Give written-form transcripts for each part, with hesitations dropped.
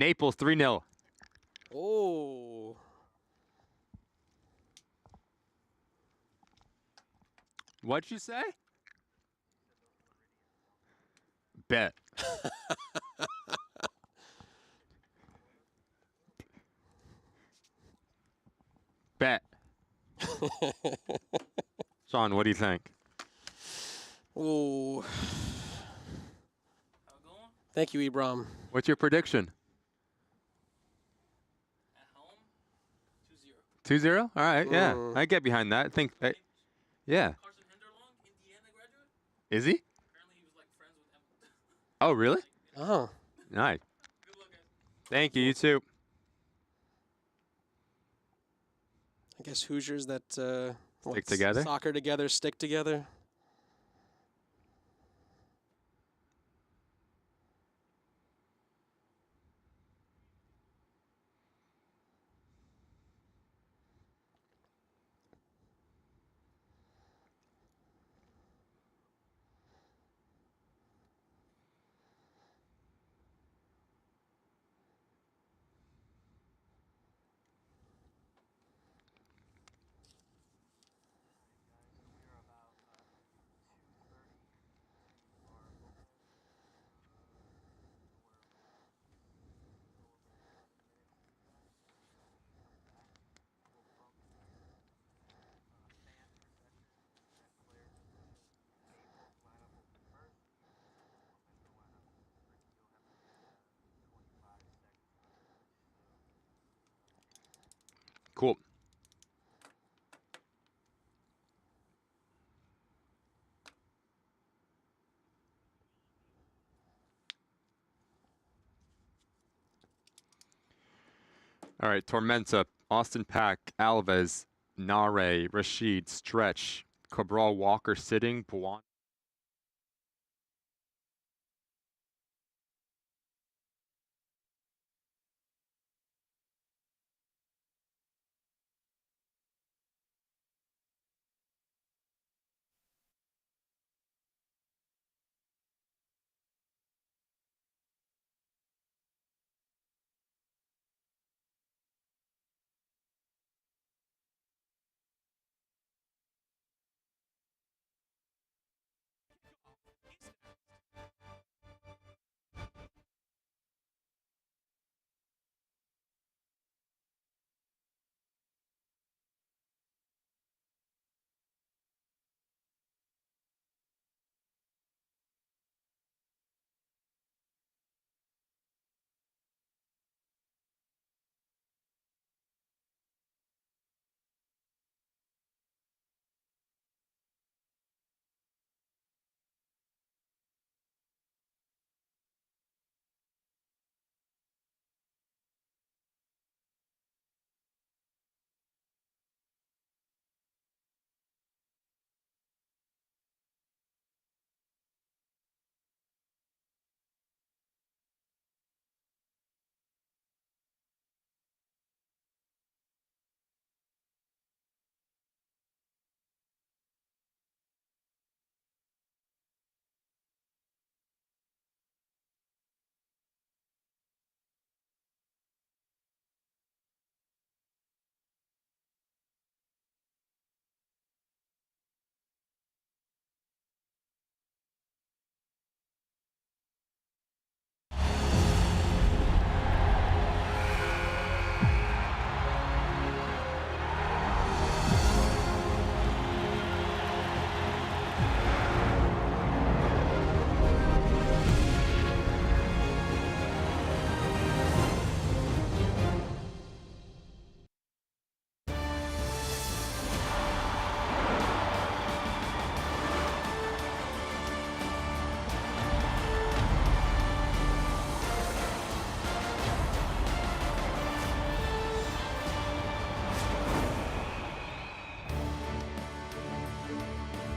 Naples 3-0. Oh. What'd you say? Bet. Bet. Sean, what do you think? Oh. Thank you, Ibram. What's your prediction? At home, 2-0. 2-0? All right, yeah. I get behind that. Yeah. Carson Hinderlong, Indiana graduate. Is he? Apparently he was like friends with Emma. Oh, really? Oh. Nice. Good luck, guys. Thank you. You too. I guess Hoosiers that Stick together? Soccer together, stick together. Cool. All right, Tormenta, Austin Pack, Alves, Nare, Rashid, Stretch, Cabral, Walker, Sitting, Buwan.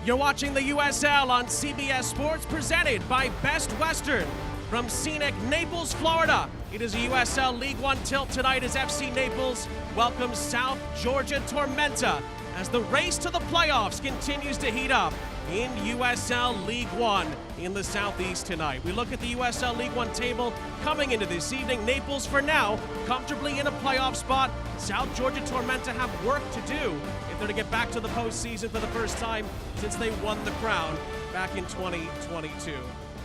You're watching the USL on CBS Sports, presented by Best Western. From scenic Naples, Florida, it is a USL League One tilt tonight as FC Naples welcomes South Georgia Tormenta as the race to the playoffs continues to heat up. in USL League One in the Southeast tonight. We look at the USL League One table coming into this evening. Naples, for now, comfortably in a playoff spot. South Georgia Tormenta have work to do if they're to get back to the postseason for the first time since they won the crown back in 2022.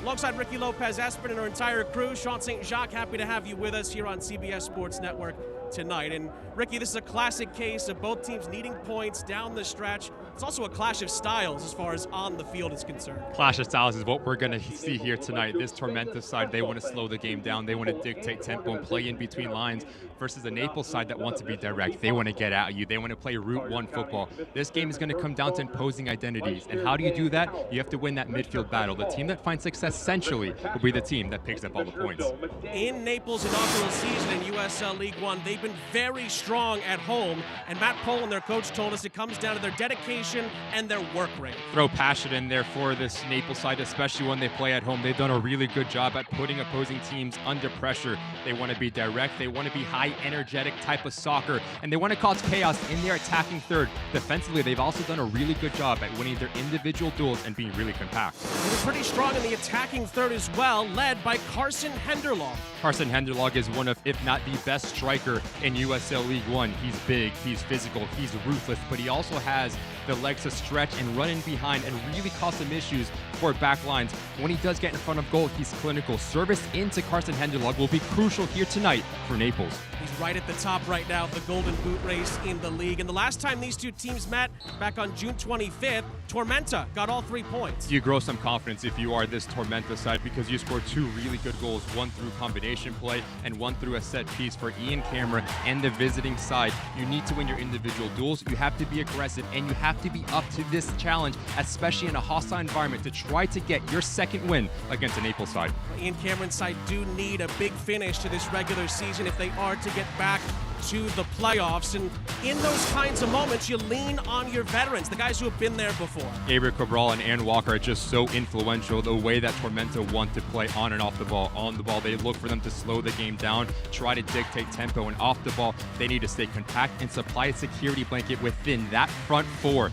Alongside Ricky Lopez-Espin and our entire crew, Sean St. Jacques, happy to have you with us here on CBS Sports Network tonight. And Ricky, this is a classic case of both teams needing points down the stretch. It's also a clash of styles as far as on the field is concerned. Clash of styles is what we're going to see here tonight. This Tormenta side, they want to slow the game down. They want to dictate tempo and play in between lines versus the Naples side that wants to be direct. They want to get at you. They want to play Route 1 football. This game is going to come down to imposing identities. And how do you do that? You have to win that midfield battle. The team that finds success centrally will be the team that picks up all the points. In Naples' inaugural season in USL League One, they've been very strong at home. And Matt Poland, their coach, told us it comes down to their dedication and their work rate. Throw passion in there for this Naples side, especially when they play at home. They've done a really good job at putting opposing teams under pressure. They want to be direct. They want to be high energetic type of soccer, and they want to cause chaos in their attacking third. Defensively, they've also done a really good job at winning their individual duels and being really compact. They're pretty strong in the attacking third as well, led by Carson Henderlog. Carson Henderlog is one of, if not the best striker in USL League One. He's big, he's physical, he's ruthless, but he also has the legs to stretch and run in behind and really cause some issues for back lines. When he does get in front of goal, he's clinical. Service into Carson Henderlog will be crucial here tonight for Naples. He's right at the top right now of the Golden Boot race in the league. And the last time these two teams met, back on June 25th, Tormenta got all 3 points. You grow some confidence if you are this Tormenta side because you scored 2 really good goals, one through combination play and one through a set piece for Ian Cameron and the visiting side. You need to win your individual duels. You have to be aggressive and you have to be up to this challenge, especially in a hostile environment, to try to get your second win against the Naples side. Ian Cameron's side do need a big finish to this regular season if they are to get back to the playoffs. And in those kinds of moments, you lean on your veterans, the guys who have been there before. Gabriel Cabral and Aaron Walker are just so influential. The way that Tormenta want to play on and off the ball. On the ball, they look for them to slow the game down, try to dictate tempo, and off the ball, they need to stay compact and supply a security blanket within that front four.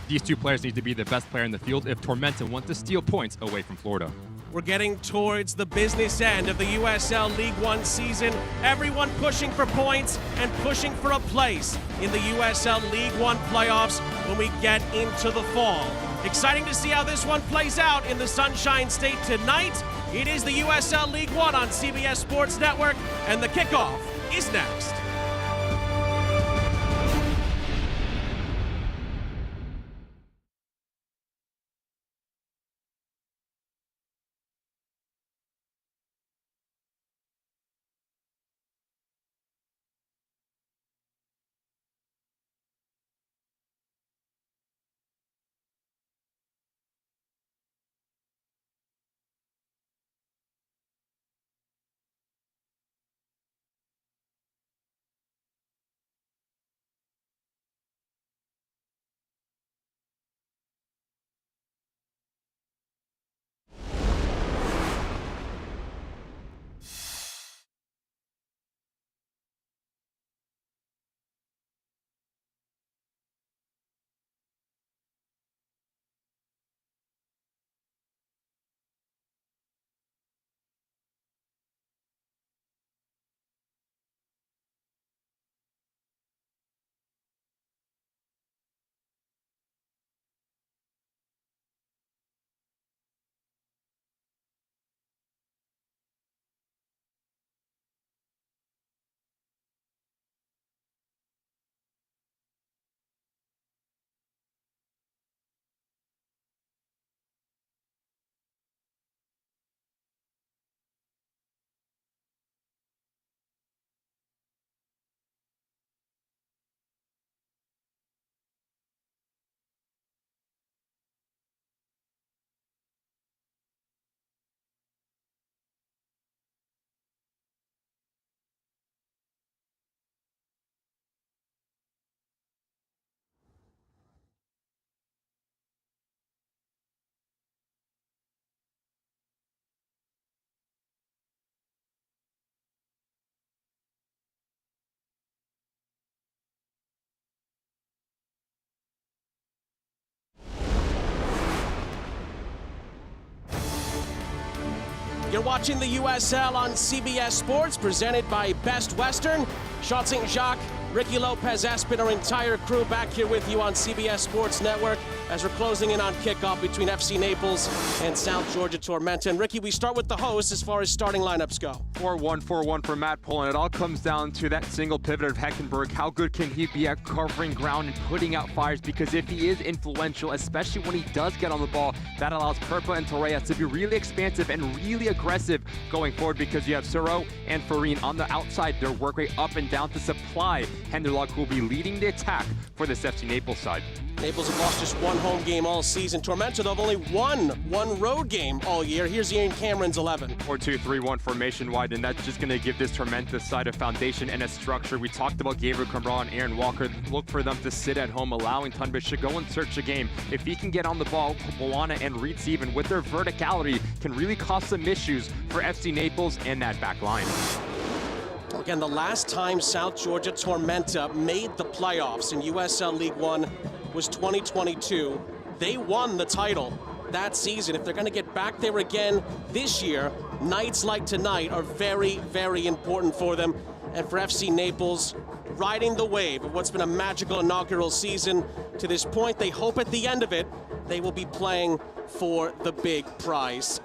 These two players need to be the best player in the field if Tormenta want to steal points away from Florida. We're getting towards the business end of the USL League One season. Everyone pushing for points and pushing for a place in the USL League One playoffs when we get into the fall. Exciting to see how this one plays out in the Sunshine State tonight. It is the USL League One on CBS Sports Network, and the kickoff is next. You're watching the USL on CBS Sports, presented by Best Western. Sean St. Jacques, Ricky Lopez-Espin, our entire crew back here with you on CBS Sports Network as we're closing in on kickoff between FC Naples and South Georgia Tormenta. And Ricky, we start with the host as far as starting lineups go. 4-1 for Matt Pullen. It all comes down to that single pivot of Heckenberg. How good can he be at covering ground and putting out fires? Because if he is influential, especially when he does get on the ball, that allows Perpa and Torres to be really expansive and really aggressive going forward, because you have Suro and Farine on the outside. Their work rate up and down to supply Henderlock, who will be leading the attack for this FC Naples side. Naples have lost just one home game all season. Tormenta, though, have only won one road game all year. Here's Ian Cameron's 11. 4-2-3-1 formation wide, and that's just going to give this Tormenta side a foundation and a structure. We talked about Gabriel Cabral and Aaron Walker. Look for them to sit at home, allowing Tunbridge to go and search the game. If he can get on the ball, Moana and Reed Steven, with their verticality, can really cause some issues for FC Naples and that back line. Again, the last time South Georgia Tormenta made the playoffs in USL League One was 2022. They won the title that season. If they're going to get back there again this year, nights like tonight are very, very important for them. And for FC Naples, riding the wave of what's been a magical inaugural season to this point, they hope at the end of it, they will be playing for the big prize.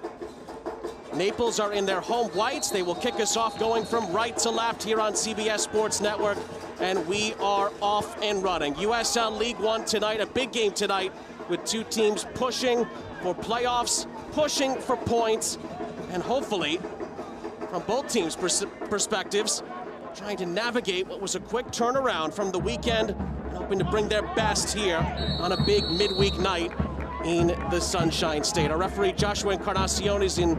Naples are in their home whites. They will kick us off going from right to left here on CBS Sports Network. And we are off and running. USL League One tonight, a big game tonight with two teams pushing for playoffs, pushing for points, and hopefully, from both teams' perspectives, trying to navigate what was a quick turnaround from the weekend and hoping to bring their best here on a big midweek night in the Sunshine State. Our referee Joshua Encarnacion is in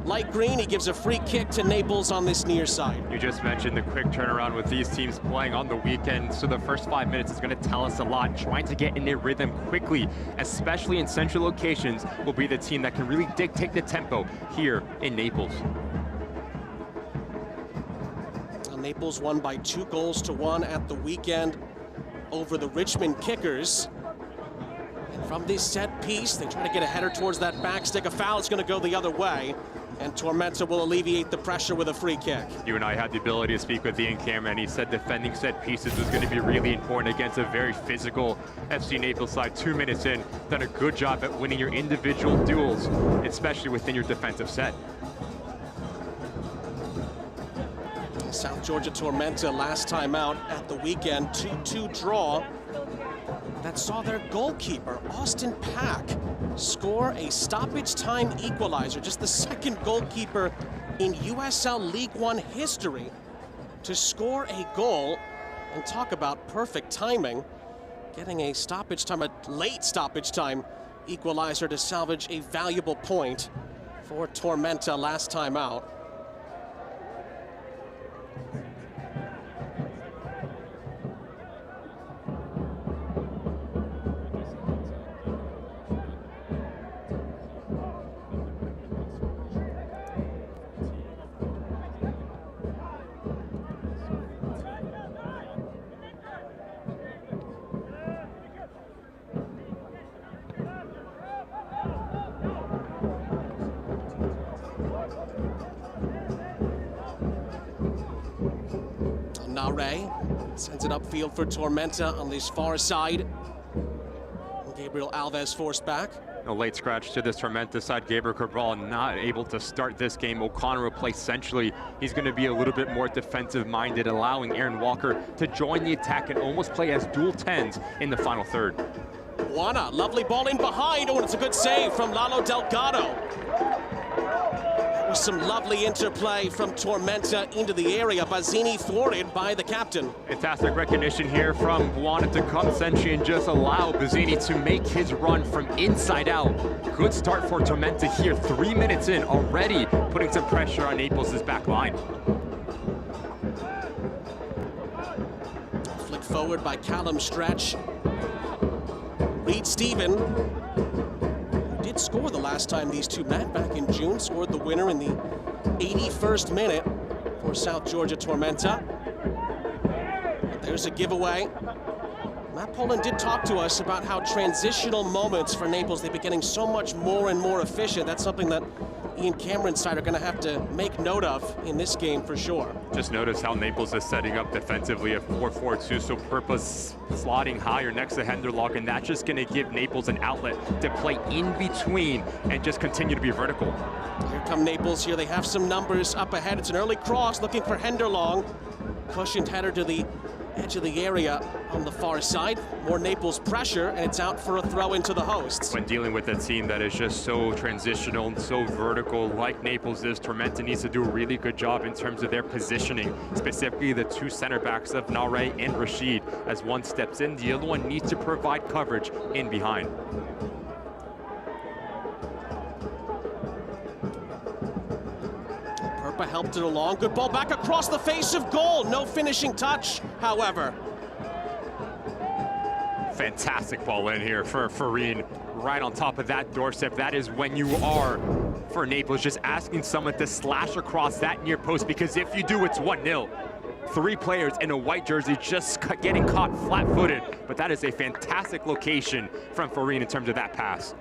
light green. He gives a free kick to Naples on this near side. You just mentioned the quick turnaround with these teams playing on the weekend, so the first 5 minutes is going to tell us a lot. Trying to get in a rhythm quickly, especially in central locations, will be the team that can really dictate the tempo here in Naples. Well, Naples won by 2-1 at the weekend over the Richmond Kickers. And from this set piece, they try to get a header towards that back stick. A foul is going to go the other way, and Tormenta will alleviate the pressure with a free kick. You and I had the ability to speak with Ian Cameron, and he said defending set pieces was going to be really important against a very physical FC Naples side. 2 minutes in, done a good job at winning your individual duels, especially within your defensive set. South Georgia Tormenta last time out at the weekend, 2-2 draw. That saw their goalkeeper, Austin Pack, score a stoppage time equalizer, just the second goalkeeper in USL League One history to score a goal. And talk about perfect timing, getting a stoppage time, a late stoppage time equalizer to salvage a valuable point for Tormenta last time out. Nare sends it upfield for Tormenta on this far side. Gabriel Alves forced back. A late scratch to this Tormenta side. Gabriel Cabral not able to start this game. O'Connor will play centrally. He's going to be a little bit more defensive minded, allowing Aaron Walker to join the attack and almost play as dual 10s in the final third. Juana, lovely ball in behind. Oh, and it's a good save from Lalo Delgado. Some lovely interplay from Tormenta into the area. Bazzini thwarted by the captain. Fantastic recognition here from Buana to come century and just allow Bazzini to make his run from inside out. Good start for Tormenta here, 3 minutes in already, putting some pressure on Naples' back line. Flick forward by Callum Stretch. Reed Steven did score the last time these two met back in June, scored the winner in the 81st minute for South Georgia Tormenta. But there's a giveaway. Matt Poland did talk to us about how transitional moments for Naples, they've been getting so much more and more efficient. That's something that Ian Cameron's side are going to have to make note of in this game for sure. Just notice how Naples is setting up defensively a 4-4-2, so Purpose slotting higher next to Henderlock, and that's just going to give Naples an outlet to play in between and just continue to be vertical. Here come Naples here. They have some numbers up ahead. It's an early cross looking for Henderlong. Cushioned header to the edge of the area on the far side. More Naples pressure, and it's out for a throw into the hosts. When dealing with a team that is just so transitional and so vertical like Naples is, Tormenta needs to do a really good job in terms of their positioning, specifically the two center backs of Nare and Rashid. As one steps in, the other one needs to provide coverage in behind. Purpa helped it along. Good ball back across the face of goal. No finishing touch, however. Fantastic ball in here for Farine, right on top of that doorstep. That is when you are, for Naples, just asking someone to slash across that near post, because if you do, it's 1-0. 3 players in a white jersey just getting caught flat-footed, but that is a fantastic location from Farine in terms of that pass.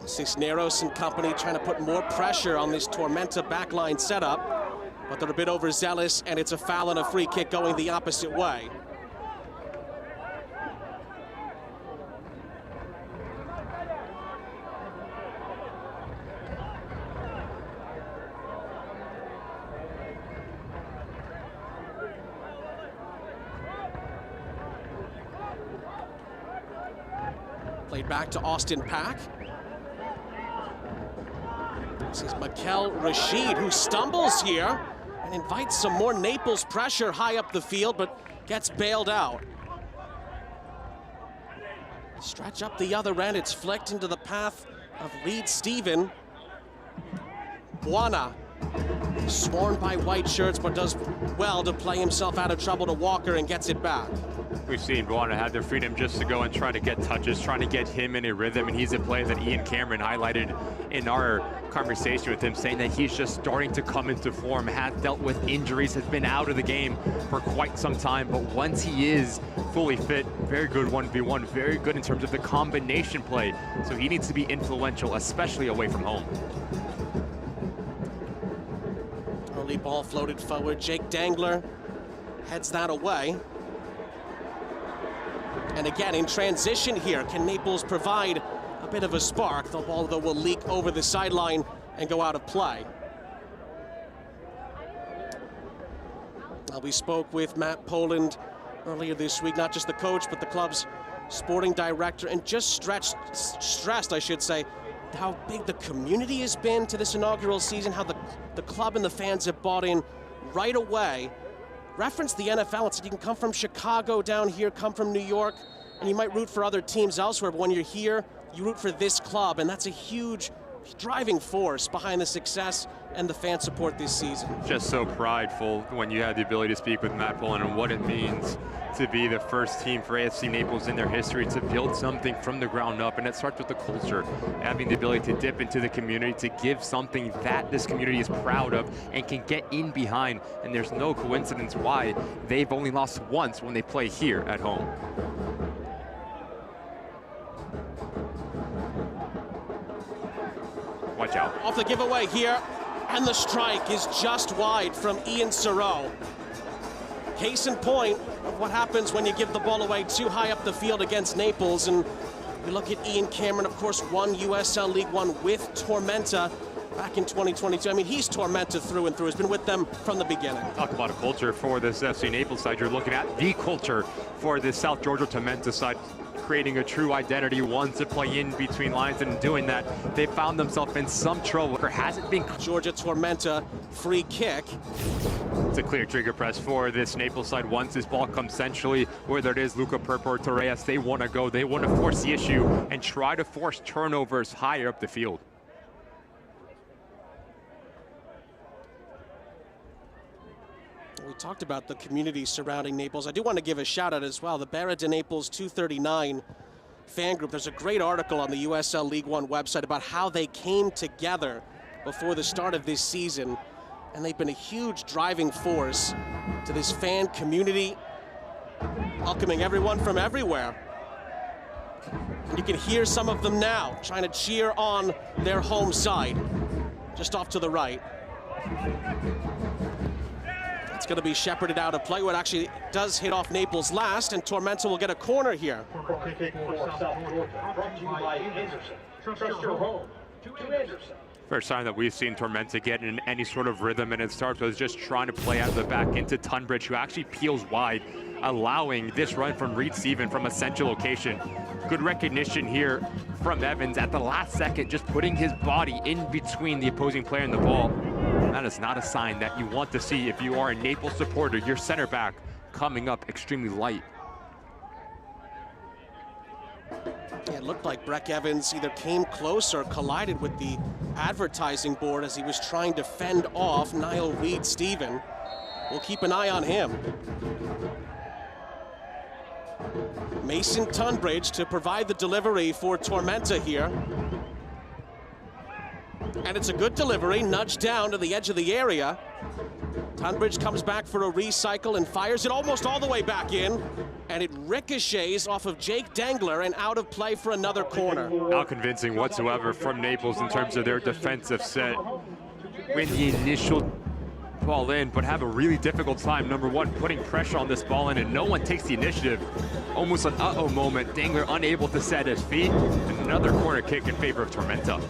Cisneros and company trying to put more pressure on this Tormenta backline setup, but they're a bit overzealous, and it's a foul and a free kick going the opposite way. Played back to Austin Pack. This is Mikel Rashid, who stumbles here and invites some more Naples pressure high up the field, but gets bailed out. Stretch up the other end, it's flicked into the path of Reed Stephen. Buona, sworn by white shirts, but does well to play himself out of trouble to Walker and gets it back. We've seen Buona have the freedom just to go and try to get touches, trying to get him in a rhythm, and he's a player that Ian Cameron highlighted in our conversation with him, saying that he's just starting to come into form, has dealt with injuries, has been out of the game for quite some time, but once he is fully fit, very good 1v1, very good in terms of the combination play, so he needs to be influential, especially away from home. Early ball floated forward, Jake Dangler heads that away. And again, in transition here, can Naples provide a bit of a spark? The ball, though, will leak over the sideline and go out of play. We spoke with Matt Poland earlier this week, not just the coach, but the club's sporting director, and just stressed, I should say, how big the community has been to this inaugural season, how the club and the fans have bought in right away. Referenced the NFL and said you can come from Chicago down here, come from New York, and you might root for other teams elsewhere, but when you're here, you root for this club, and that's a huge driving force behind the success and the fan support this season. Just so prideful when you had the ability to speak with Matt Pullen and what it means to be the first team for AFC Naples in their history to build something from the ground up, and it starts with the culture, having the ability to dip into the community, to give something that this community is proud of and can get in behind, and there's no coincidence why they've only lost once when they play here at home. Watch out. Off the giveaway here, and the strike is just wide from Ian Serrault. Case in point of what happens when you give the ball away too high up the field against Naples. And we look at Ian Cameron, of course, won USL League One with Tormenta back in 2022. I mean, he's Tormenta through and through. He's been with them from the beginning. Talk about a culture for this FC Naples side. You're looking at the culture for this South Georgia Tormenta side, creating a true identity, one to play in between lines, and in doing that, they found themselves in some trouble. There hasn't been Georgia Tormenta free kick. It's a clear trigger press for this Naples side. Once this ball comes centrally, whether it is Luca Purpa or Torres, they want to go. They want to force the issue and try to force turnovers higher up the field. We talked about the community surrounding Naples. I do want to give a shout out as well. The Barra de Naples 239 fan group. There's a great article on the USL League One website about how they came together before the start of this season. And they've been a huge driving force to this fan community, welcoming everyone from everywhere. And you can hear some of them now trying to cheer on their home side. Just off to the right. It's going to be shepherded out of play. What actually does hit off Naples last, and Tormenta will get a corner here. First time that we've seen Tormenta get in any sort of rhythm, and it starts with just trying to play out of the back into Tunbridge, who actually peels wide, allowing this run from Reed Steven from a central location. Good recognition here from Evans at the last second, just putting his body in between the opposing player and the ball. That is not a sign that you want to see if you are a Naples supporter. Your center back coming up extremely light. Yeah, it looked like Breck Evans either came close or collided with the advertising board as he was trying to fend off Niall Reed Steven. We'll keep an eye on him. Mason Tunbridge to provide the delivery for Tormenta here. And it's a good delivery, nudged down to the edge of the area. Tunbridge comes back for a recycle and fires it almost all the way back in. And it ricochets off of Jake Dengler and out of play for another corner. Not convincing whatsoever from Naples in terms of their defensive set. Win the initial ball in, but have a really difficult time, number one, putting pressure on this ball in, and no one takes the initiative. Almost an uh-oh moment. Dengler unable to set his feet. And another corner kick in favor of Tormenta.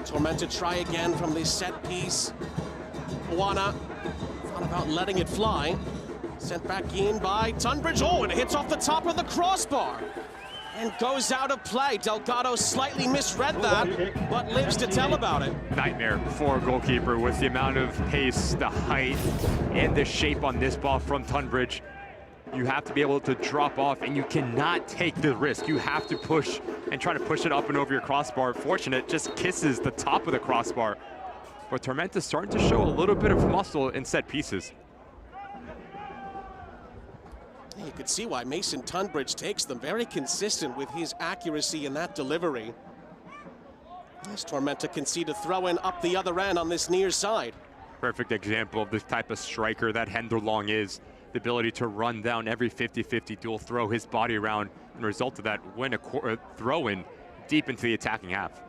Tormenta try again from the set piece. Buana thought about letting it fly. Sent back in by Tunbridge. Oh, and it hits off the top of the crossbar. And goes out of play. Delgado slightly misread that, but lives to tell about it. Nightmare for a goalkeeper with the amount of pace, the height, and the shape on this ball from Tunbridge. You have to be able to drop off, and you cannot take the risk. You have to push and try to push it up and over your crossbar. Fortunate, just kisses the top of the crossbar. But Tormenta's starting to show a little bit of muscle in set pieces. You could see why Mason Tunbridge takes them. Very consistent with his accuracy in that delivery. As Tormenta concede a throw-in up the other end on this near side. Perfect example of the type of striker that Hender Long is. The ability to run down every 50-50 duel, throw his body around, and the result of that, win a throw-in deep into the attacking half.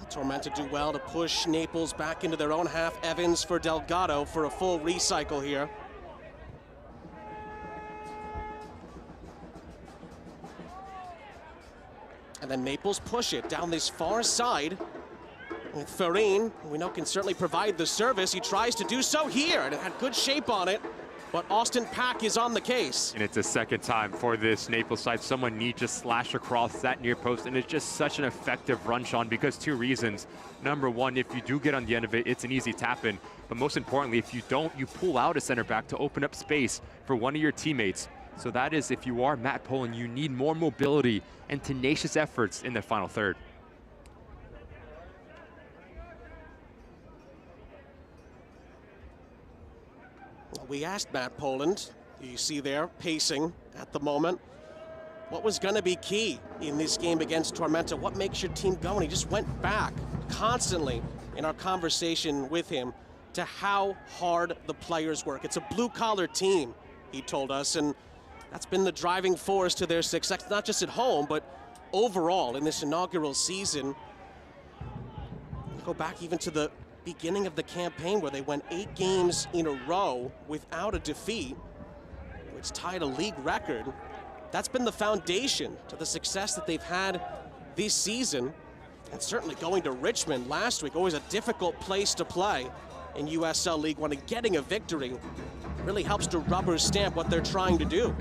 Tormenta do well to push Naples back into their own half. Evans for Delgado for a full recycle here. And then Naples push it down this far side. With Farine, we know can certainly provide the service. He tries to do so here, and it had good shape on it. But Austin Pack is on the case. And it's a second time for this Naples side. Someone needs to slash across that near post, and it's just such an effective run, Sean, because two reasons. Number one, if you do get on the end of it, it's an easy tap in. But most importantly, if you don't, you pull out a center back to open up space for one of your teammates. So that is, if you are Matt Poland, you need more mobility and tenacious efforts in the final third. We asked Matt Poland, you see there, pacing at the moment, what was going to be key in this game against Tormenta? What makes your team go? And he just went back constantly in our conversation with him to how hard the players work. It's a blue-collar team, he told us, and that's been the driving force to their success, not just at home, but overall in this inaugural season. Go back even to the beginning of the campaign where they went 8 games in a row without a defeat, which tied a league record. That's been the foundation to the success that they've had this season, and certainly going to Richmond last week, always a difficult place to play in USL League One, and getting a victory really helps to rubber stamp what they're trying to do.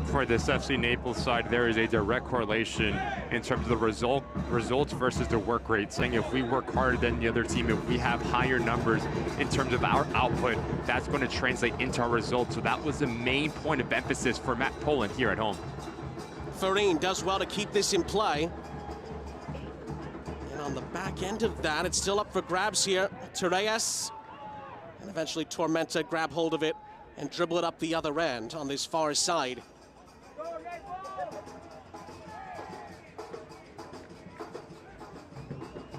For this FC Naples side, there is a direct correlation in terms of the results versus the work rate, saying if we work harder than the other team, if we have higher numbers in terms of our output, that's going to translate into our results. So that was the main point of emphasis for Matt Poland here at home. Farine does well to keep this in play. And on the back end of that, it's still up for grabs here. Torres, and eventually Tormenta grab hold of it and dribble it up the other end on this far side.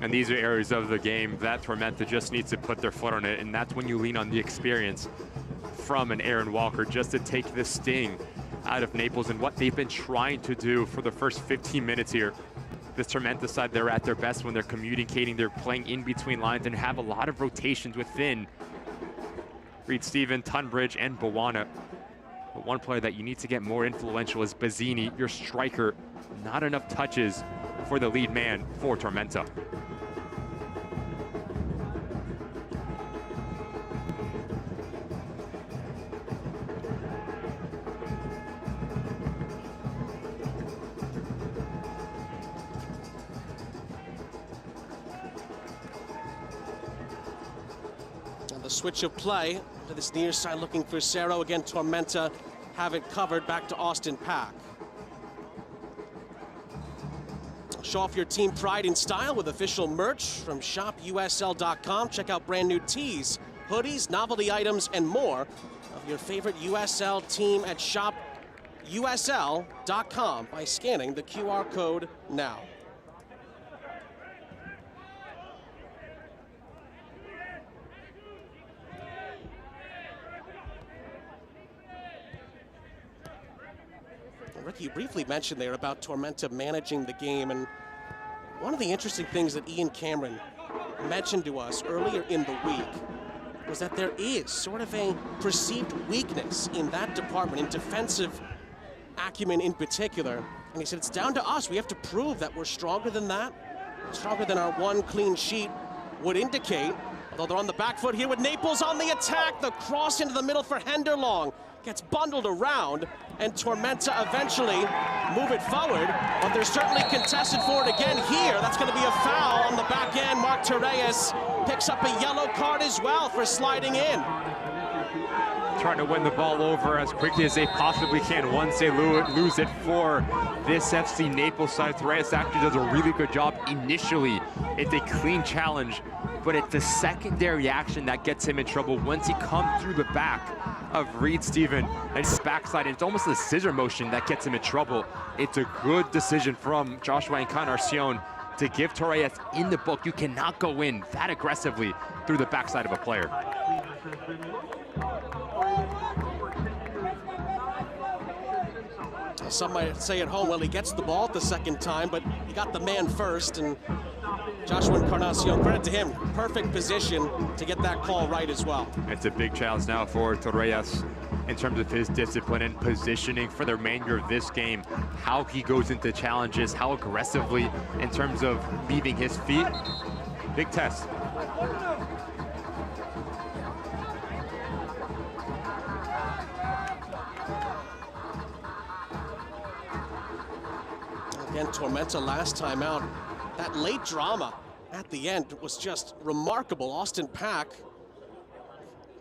And these are areas of the game that Tormenta just needs to put their foot on it, and that's when you lean on the experience from an Aaron Walker just to take the sting out of Naples and what they've been trying to do for the first 15 minutes here. This Tormenta side, they're at their best when they're communicating, they're playing in between lines and have a lot of rotations within Reed Stephen, Tunbridge, and Bawana. But one player that you need to get more influential is Bazzini, your striker. Not enough touches for the lead man for Tormenta. And the switch of play to this near side looking for Cerro. Again, Tormenta have it covered. Back to Austin Pack. Show off your team pride in style with official merch from shopusl.com. Check out brand new tees, hoodies, novelty items, and more of your favorite USL team at shopusl.com by scanning the QR code now. Rick, you briefly mentioned there about Tormenta managing the game, and one of the interesting things that Ian Cameron mentioned to us earlier in the week was that there is sort of a perceived weakness in that department, in defensive acumen in particular. And he said, it's down to us. We have to prove that we're stronger than that, stronger than our one clean sheet would indicate. Although they're on the back foot here with Naples on the attack. The cross into the middle for Henderlong. Gets bundled around, and Tormenta eventually move it forward, but they're certainly contested for it again here. That's going to be a foul on the back end. Mark Torres picks up a yellow card as well for sliding in. Trying to win the ball over as quickly as they possibly can once they lose it for this FC Naples side. Torres actually does a really good job initially. It's a clean challenge, but it's the secondary action that gets him in trouble once he comes through the back of Reed Stephen and his backside. And it's almost a scissor motion that gets him in trouble. It's a good decision from Joshua Encarnacion to give Torres in the book. You cannot go in that aggressively through the backside of a player. Some might say at home, well, he gets the ball the second time, but he got the man first, and Joshua Encarnacion, credit to him, perfect position to get that call right as well. It's a big challenge now for Torres in terms of his discipline and positioning for the remainder of this game. How he goes into challenges, how aggressively in terms of leaving his feet. Big test. Again, Tormenta last time out. That late drama at the end was just remarkable. Austin Pack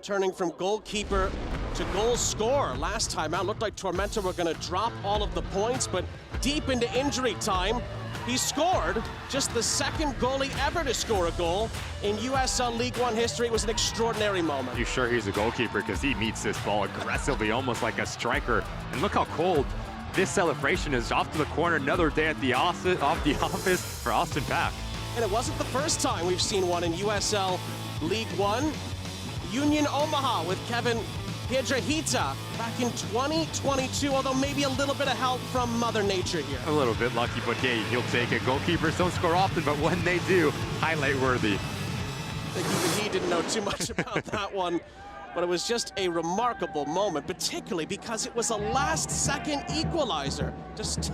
turning from goalkeeper to goal scorer last time out. Looked like Tormenta were going to drop all of the points, but deep into injury time, he scored. Just the second goalie ever to score a goal in USL League One history. It was an extraordinary moment. You sure he's a goalkeeper, because he meets this ball aggressively, almost like a striker. And look how cold this celebration is. Off to the corner. Another day at the office for Austin Pack. And it wasn't the first time we've seen one in USL League One. Union Omaha with Kevin Piedrahita back in 2022, although maybe a little bit of help from Mother Nature here. A little bit lucky, but hey, he'll take it. Goalkeepers don't score often, but when they do, highlight worthy. I think even he didn't know too much about that one, but it was just a remarkable moment, particularly because it was a last-second equalizer. Just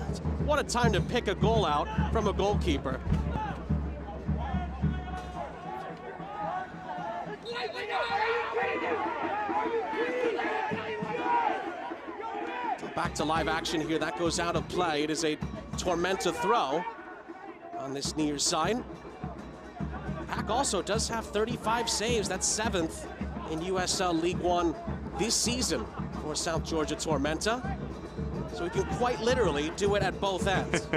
what a time to pick a goal out from a goalkeeper. Back to live action here. That goes out of play. It is a Tormenta throw on this near side. Pack also does have 35 saves. That's 7th in USL League One this season for South Georgia Tormenta. So we can quite literally do it at both ends.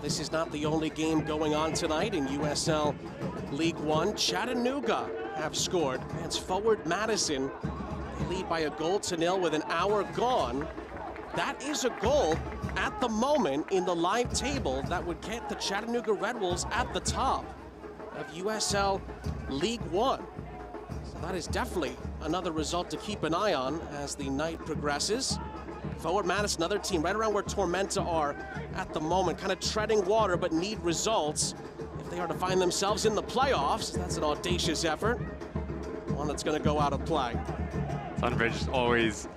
This is not the only game going on tonight in USL League One. Chattanooga have scored against Forward Madison. They lead by 1-0 with an hour gone. That is a goal at the moment in the live table that would get the Chattanooga Red Wolves at the top of USL League One. So that is definitely another result to keep an eye on as the night progresses. Forward Madison, another team right around where Tormenta are at the moment, kind of treading water but need results if they are to find themselves in the playoffs. That's an audacious effort, one that's going to go out of play. Sunbridge always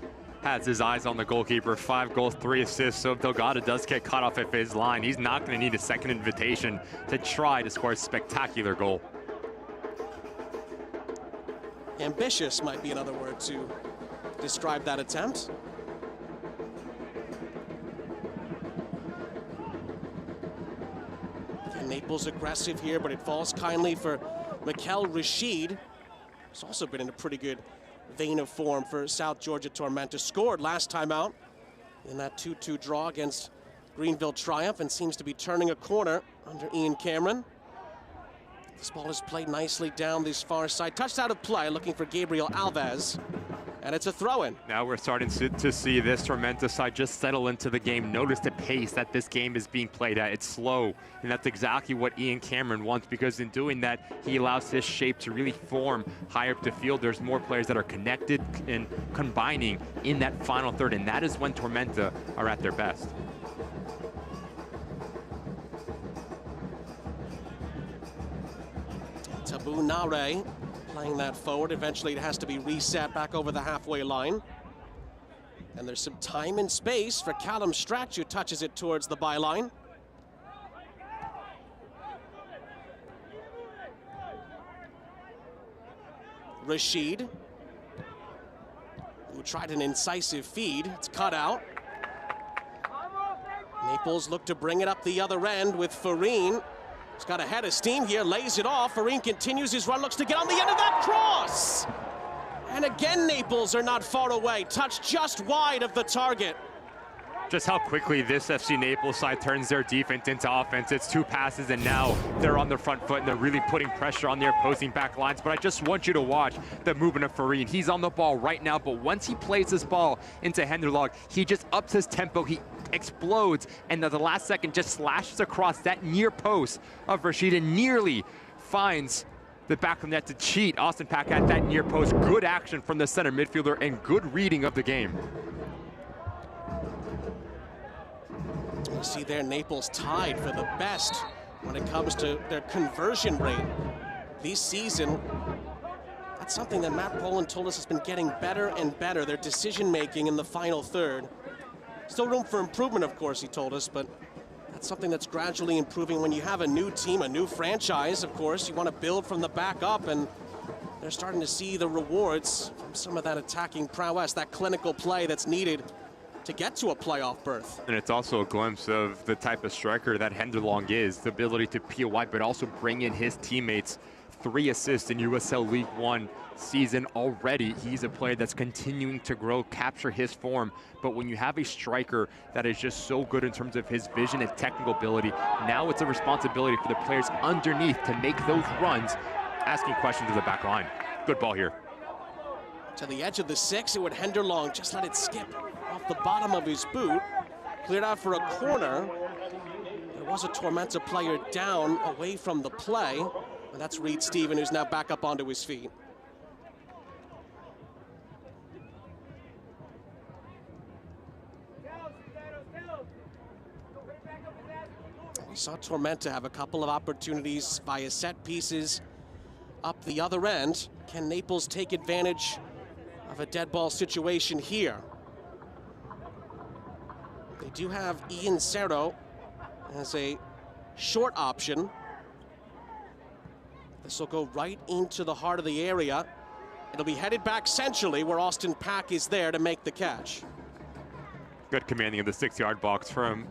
has his eyes on the goalkeeper. 5 goals, 3 assists, so if Delgado does get cut off at his line, he's not going to need a second invitation to try to score a spectacular goal. Ambitious might be another word to describe that attempt. Naples aggressive here, but it falls kindly for Mikel Rashid. He's also been in a pretty good vein of form for South Georgia Tormenta. Scored last time out in that 2-2 draw against Greenville Triumph and seems to be turning a corner under Ian Cameron. This ball is played nicely down this far side. Touched out of play, looking for Gabriel Alves. And it's a throw-in. Now we're starting to see this Tormenta side just settle into the game. Notice the pace that this game is being played at. It's slow, and that's exactly what Ian Cameron wants, because in doing that, he allows this shape to really form higher up the field. There's more players that are connected and combining in that final third, and that is when Tormenta are at their best. Tabu Nare playing that forward. Eventually it has to be reset back over the halfway line. And there's some time and space for Callum Stratch, who touches it towards the byline. Rashid, who tried an incisive feed. It's cut out. Naples look to bring it up the other end with Farine. He's got a head of steam here, lays it off. Farine continues his run, looks to get on the end of that cross. And again, Naples are not far away. Touched just wide of the target. Just how quickly this FC Naples side turns their defense into offense. It's 2 passes, and now they're on their front foot, and they're really putting pressure on their opposing back lines. But I just want you to watch the movement of Farine. He's on the ball right now, but once he plays this ball into Henderlog, he just ups his tempo. He explodes, and at the last second just slashes across that near post of Rashid and nearly finds the back of the net to cheat Austin Pack at that near post. Good action from the center midfielder and good reading of the game. You see there, Naples tied for the best when it comes to their conversion rate this season. That's something that Matt Poland told us has been getting better and better, their decision-making in the final third. Still room for improvement, of course, he told us, but that's something that's gradually improving. When you have a new team, a new franchise, of course, you want to build from the back up, and they're starting to see the rewards from some of that attacking prowess, that clinical play that's needed to get to a playoff berth. And it's also a glimpse of the type of striker that Henderlong is, the ability to peel wide, but also bring in his teammates. 3 assists in USL League One season already. He's a player that's continuing to grow, capture his form. But when you have a striker that is just so good in terms of his vision and technical ability, now it's a responsibility for the players underneath to make those runs, asking questions to the back line. Good ball here. To the edge of the 6, it would Henderlong just let it skip off the bottom of his boot. Cleared out for a corner. There was a Tormenta player down away from the play. And that's Reed Stephen, who's now back up onto his feet. We saw Tormenta have a couple of opportunities via set pieces up the other end. Can Naples take advantage of a dead ball situation here? They do have Ian Cerro as a short option. This will go right into the heart of the area. It'll be headed back centrally where Austin Pack is there to make the catch. Good commanding of the 6-yard box from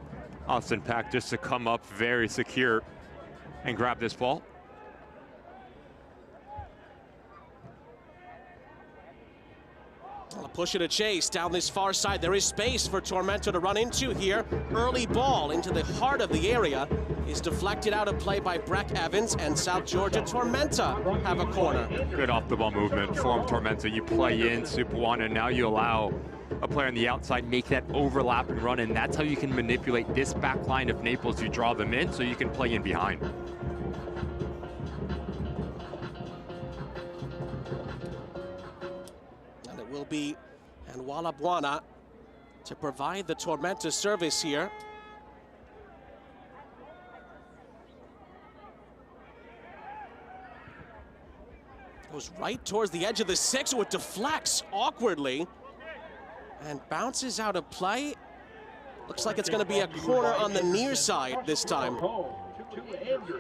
Austin Pack, just to come up very secure and grab this ball. push it a chase down this far side. There is space for Tormenta to run into here. Early ball into the heart of the area is deflected out of play by Breck Evans, and South Georgia Tormenta have a corner. Good off the ball movement from Tormenta. You play in Super One, and now you allow a player on the outside make that overlap and run, and that's how you can manipulate this back line of Naples. You draw them in so you can play in behind. And it will be Anwala Buana to provide the Tormenta service here. Goes right towards the edge of the 6, so it deflects awkwardly and bounces out of play. Looks like it's going to be a corner on the near side this time.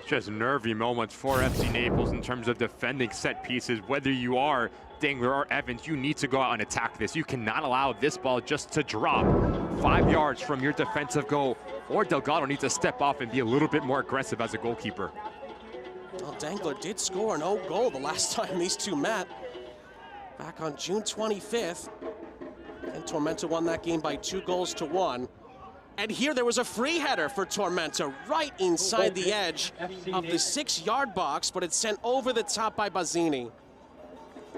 Just nervy moments for FC Naples in terms of defending set pieces. Whether you are Dangler or Evans, you need to go out and attack this. You cannot allow this ball just to drop 5 yards from your defensive goal, or Delgado needs to step off and be a little bit more aggressive as a goalkeeper. Well, Dangler did score an own goal the last time these two met, back on June 25th. And Tormenta won that game by 2-1. And here there was a free header for Tormenta right inside the edge of the 6-yard box, but it's sent over the top by Bazzini.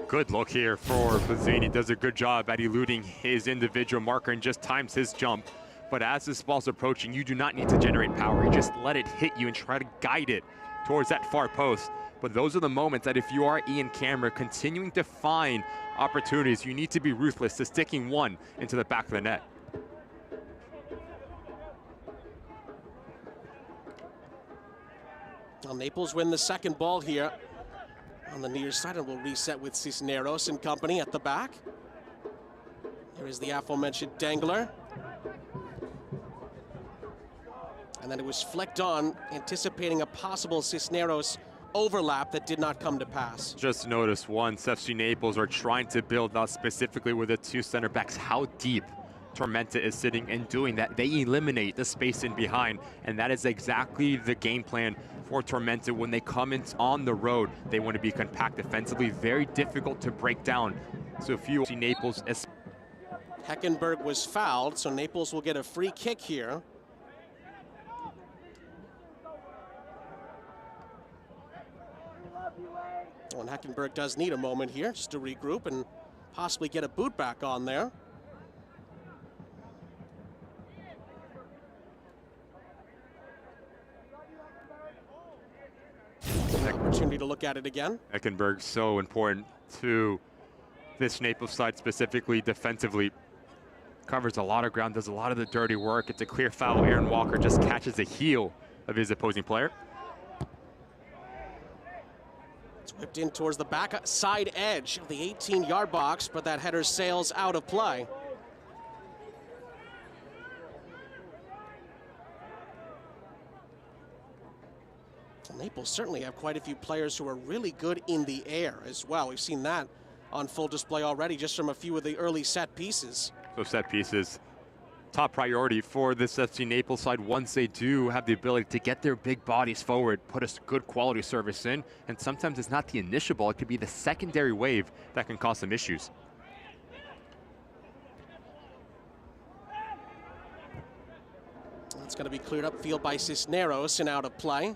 Good look here for Bazzini. Does a good job at eluding his individual marker and just times his jump. But as this ball's approaching, you do not need to generate power. You just let it hit you and try to guide it towards that far post. But those are the moments that if you are Ian Cameron continuing to find opportunities, you need to be ruthless to sticking one into the back of the net. Well, Naples win the second ball here on the near side, and will reset with Cisneros and company at the back. Here is the aforementioned Dangler. And then it was flicked on, anticipating a possible Cisneros overlap that did not come to pass. Just notice once FC Naples are trying to build out specifically with the two center backs how deep Tormenta is sitting, and doing that, they eliminate the space in behind, and that is exactly the game plan for Tormenta. When they come in on the road, they want to be compact defensively, very difficult to break down. So if you see Naples... Heckenberg was fouled, so Naples will get a free kick here. Oh, and Heckenberg does need a moment here just to regroup and possibly get a boot back on there. Opportunity to look at it again. Heckenberg so important to this Naples side, specifically defensively. Covers a lot of ground, does a lot of the dirty work. It's a clear foul. Aaron Walker just catches the heel of his opposing player. It's whipped in towards the back side edge of the 18-yard box, but that header sails out of play. Naples certainly have quite a few players who are really good in the air as well. We've seen that on full display already just from a few of the early set pieces. So set pieces, top priority for this FC Naples side once they do have the ability to get their big bodies forward, put a good quality service in, and sometimes it's not the initial ball, it could be the secondary wave that can cause some issues. It's going to be cleared up field by Cisneros and out of play.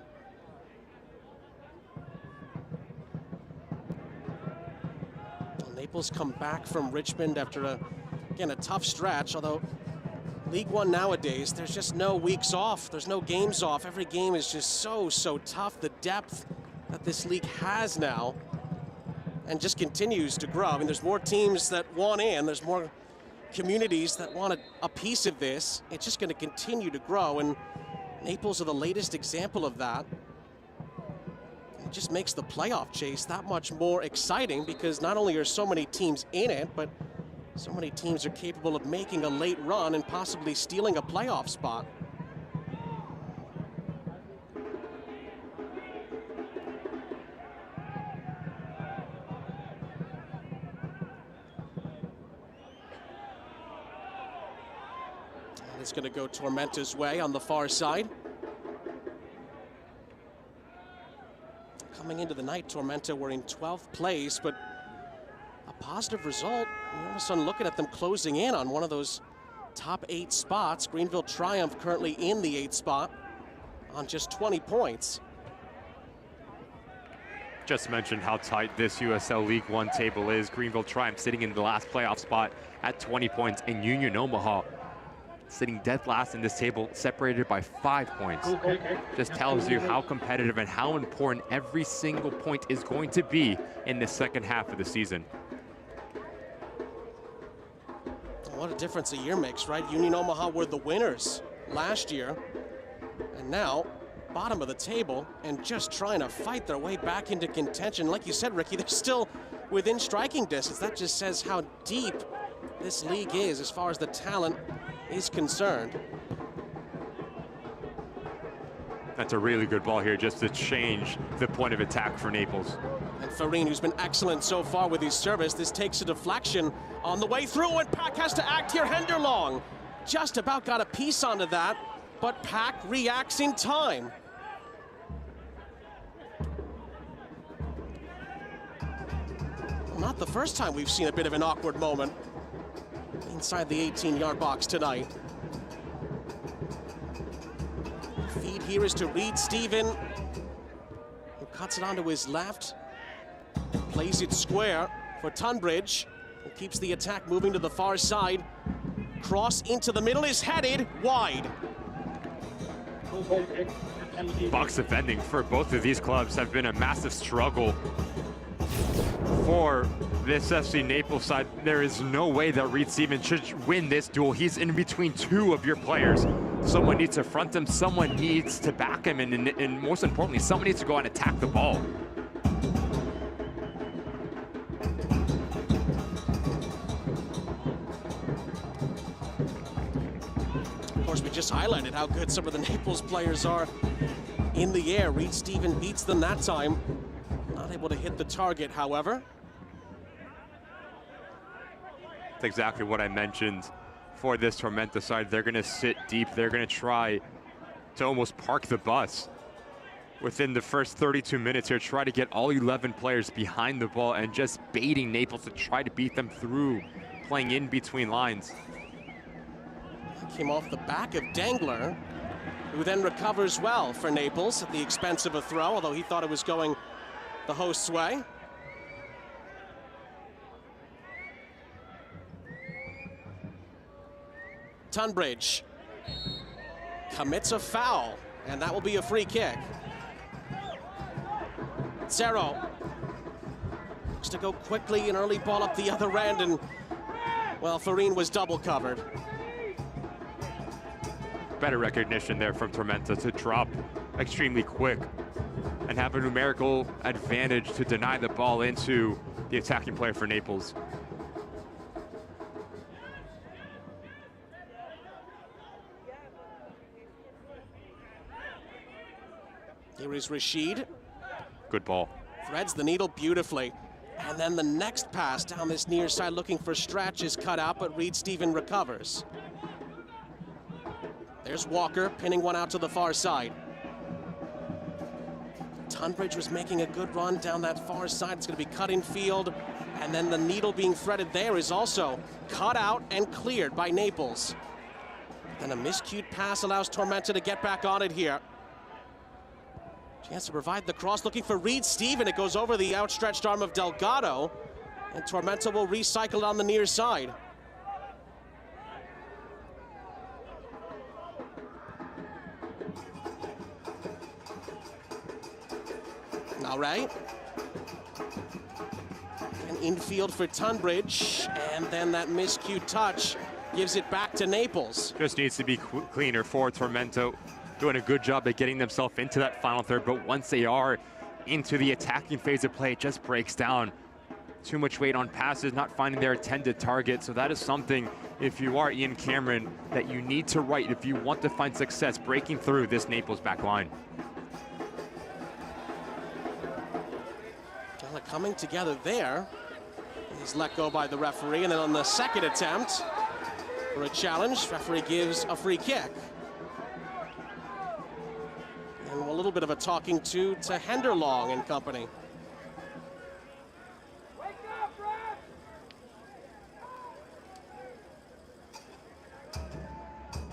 Naples come back from Richmond after again a tough stretch, although League One nowadays, there's just no weeks off, there's no games off. Every game is just so tough. The depth that this league has now and just continues to grow. I mean, there's more teams that want in, there's more communities that want a piece of this. It's just going to continue to grow, and Naples are the latest example of that. It just makes the playoff chase that much more exciting, because not only are so many teams in it, but so many teams are capable of making a late run and possibly stealing a playoff spot. And it's going to go Tormenta's way on the far side. Coming into the night, Tormenta were in 12th place, but a positive result all of a sudden looking at them closing in on one of those top 8 spots. Greenville Triumph currently in the 8th spot on just 20 points. Just mentioned how tight this USL League One table is. Greenville Triumph sitting in the last playoff spot at 20 points, and Union Omaha sitting dead last in this table, separated by 5 points. Just tells you how competitive and how important every single point is going to be in the second half of the season. What a difference a year makes, right? Union Omaha were the winners last year, and now bottom of the table and just trying to fight their way back into contention. Like you said, Ricky, they're still within striking distance. That just says how deep this league is as far as the talent is concerned. That's a really good ball here just to change the point of attack for Naples. And Farine, who's been excellent so far with his service, this takes a deflection on the way through, and Pack has to act here. Henderlong just about got a piece onto that, but Pack reacts in time. Well, not the first time we've seen a bit of an awkward moment inside the 18-yard box tonight. Feed here is to Reed Stephen, who cuts it onto his left, plays it square for Tunbridge, who keeps the attack moving to the far side. Cross into the middle is headed wide. Box defending for both of these clubs have been a massive struggle for this FC Naples side. There is no way that Reed Stevens should win this duel. He's in between 2 of your players. Someone needs to front him, someone needs to back him, and most importantly, someone needs to go and attack the ball. Of course, we just highlighted how good some of the Naples players are in the air. Reed Stephen beats them that time. Not able to hit the target, however. That's exactly what I mentioned for this Tormenta side. They're going to sit deep. They're going to try to almost park the bus within the first 32 minutes here, try to get all 11 players behind the ball and just baiting Naples to try to beat them through playing in between lines. Came off the back of Dangler, who then recovers well for Naples at the expense of a throw, although he thought it was going the host's way. Tunbridge commits a foul, and that will be a free kick. Zero looks to go quickly, an early ball up the other end, and well, Farine was double covered. Better recognition there from Tormenta to drop extremely quick and have a numerical advantage to deny the ball into the attacking player for Naples. Here is Rashid. Good ball. Threads the needle beautifully. And then the next pass down this near side looking for Stretch is cut out, but Reed Stephen recovers. There's Walker pinning one out to the far side. Tunbridge was making a good run down that far side. It's going to be cut in field. And then the needle being threaded there is also cut out and cleared by Naples. Then a miscued pass allows Tormenta to get back on it here. Chance to provide the cross, looking for Reed Stephen. It goes over the outstretched arm of Delgado, and Tormenta will recycle it on the near side. All right. And infield for Tunbridge, and then that miscued touch gives it back to Naples. Just needs to be cleaner for Tormenta. Doing a good job at getting themselves into that final third, but once they are into the attacking phase of play, it just breaks down. Too much weight on passes, not finding their intended target. So that is something, if you are Ian Cameron, that you need to right if you want to find success breaking through this Naples back line. Well, coming together there. He's let go by the referee, and then on the second attempt for a challenge, referee gives a free kick. And a little bit of a talking to Henderlong and company.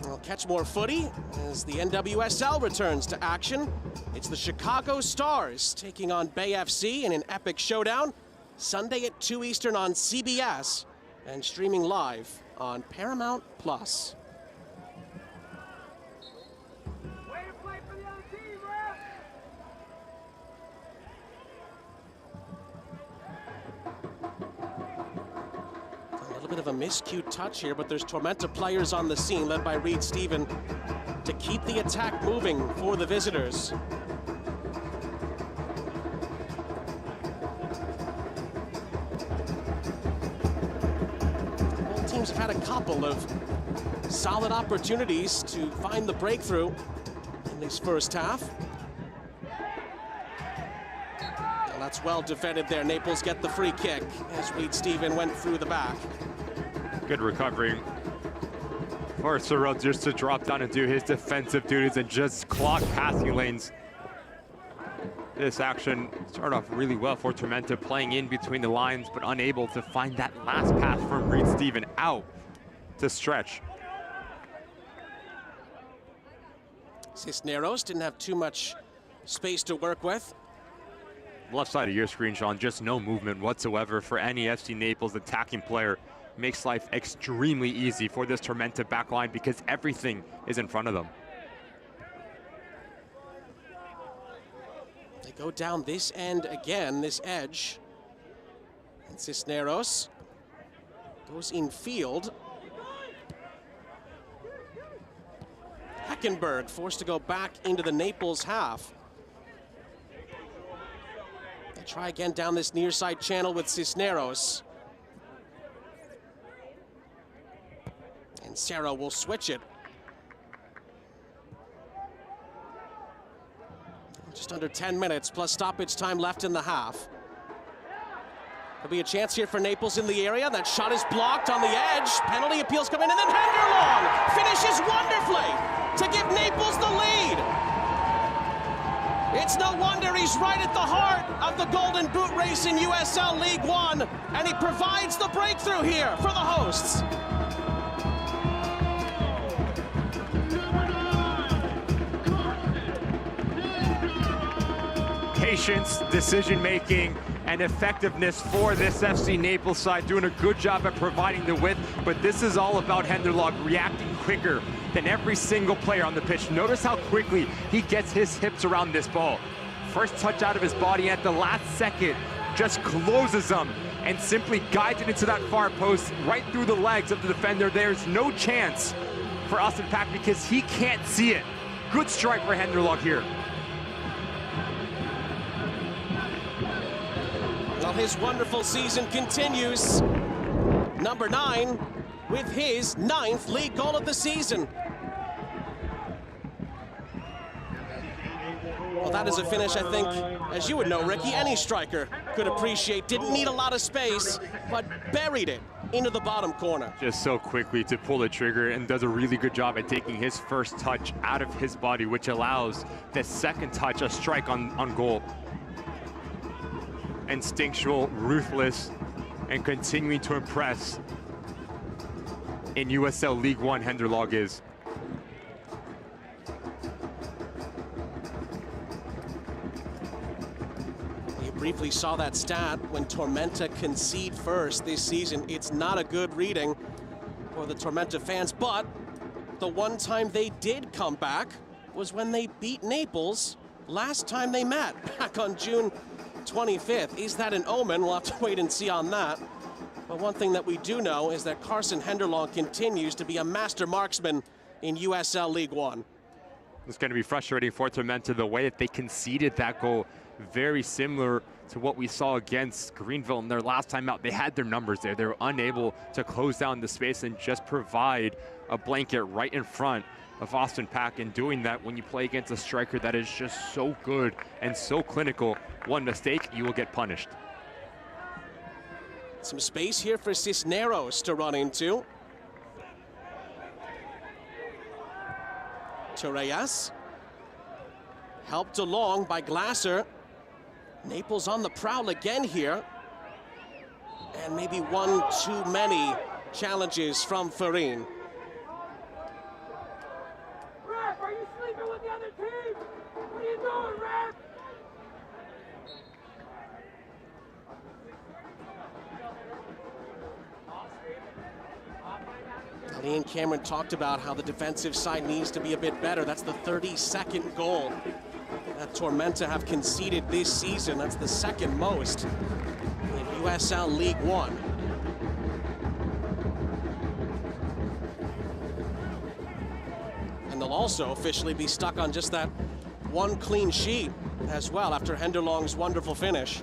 We'll catch more footy as the NWSL returns to action. It's the Chicago Stars taking on Bay FC in an epic showdown. Sunday at 2 Eastern on CBS and streaming live on Paramount+. Bit of a miscued touch here, but there's Tormenta players on the scene led by Reed Stephen to keep the attack moving for the visitors. Both teams have had a couple of solid opportunities to find the breakthrough in this first half. And that's well defended there. Naples get the free kick as Reed Stephen went through the back. Good recovery for Sorrell just to drop down and do his defensive duties and just clog passing lanes. This action started off really well for Tormenta, playing in between the lines, but unable to find that last pass from Reed Stephen out to stretch. Cisneros didn't have too much space to work with. Left side of your screen, Sean, just no movement whatsoever for any FC Naples attacking player. Makes life extremely easy for this Tormenta backline because everything is in front of them. They go down this end again, this edge. And Cisneros goes in field. Heckenberg forced to go back into the Naples half. They try again down this near side channel with Cisneros. And Sarah will switch it. Just under 10 minutes plus stoppage time left in the half. There'll be a chance here for Naples in the area. That shot is blocked on the edge. Penalty appeals come in, and then Henderlong finishes wonderfully to give Naples the lead. It's no wonder he's right at the heart of the Golden Boot race in USL League One, and he provides the breakthrough here for the hosts. Patience, decision-making, and effectiveness for this FC Naples side, doing a good job at providing the width, but this is all about Henderlong reacting quicker than every single player on the pitch. Notice how quickly he gets his hips around this ball. First touch out of his body at the last second, just closes them and simply guides it into that far post, right through the legs of the defender. There's no chance for Austin Pack because he can't see it. Good strike for Henderlong here. Well, his wonderful season continues. Number 9 with his 9th league goal of the season. Well, that is a finish, I think, as you would know, Ricky, any striker could appreciate. Didn't need a lot of space, but buried it into the bottom corner. Just so quickly to pull the trigger, and does a really good job at taking his first touch out of his body, which allows the second touch, a strike on goal. Instinctual, ruthless, and continuing to impress in USL League One, Henderlong is. You briefly saw that stat when Tormenta concede first this season. It's not a good reading for the Tormenta fans, but the one time they did come back was when they beat Naples last time they met, back on June 25th. Is that an omen? We'll have to wait and see on that. But one thing that we do know is that Carson Henderlong continues to be a master marksman in USL League One. It's going to be frustrating for Tormenta the way that they conceded that goal. Very similar to what we saw against Greenville in their last time out. They had their numbers there. They were unable to close down the space and just provide a blanket right in front of Austin Pack. And doing that when you play against a striker that is just so good and so clinical, one mistake, you will get punished. Some space here for Cisneros to run into. Torres helped along by Glasser. Naples on the prowl again here. And maybe one too many challenges from Farin. Ian Cameron talked about how the defensive side needs to be a bit better. That's the 32nd goal that Tormenta have conceded this season. That's the second most in USL League One. And they'll also officially be stuck on just that one clean sheet as well after Henderlong's wonderful finish.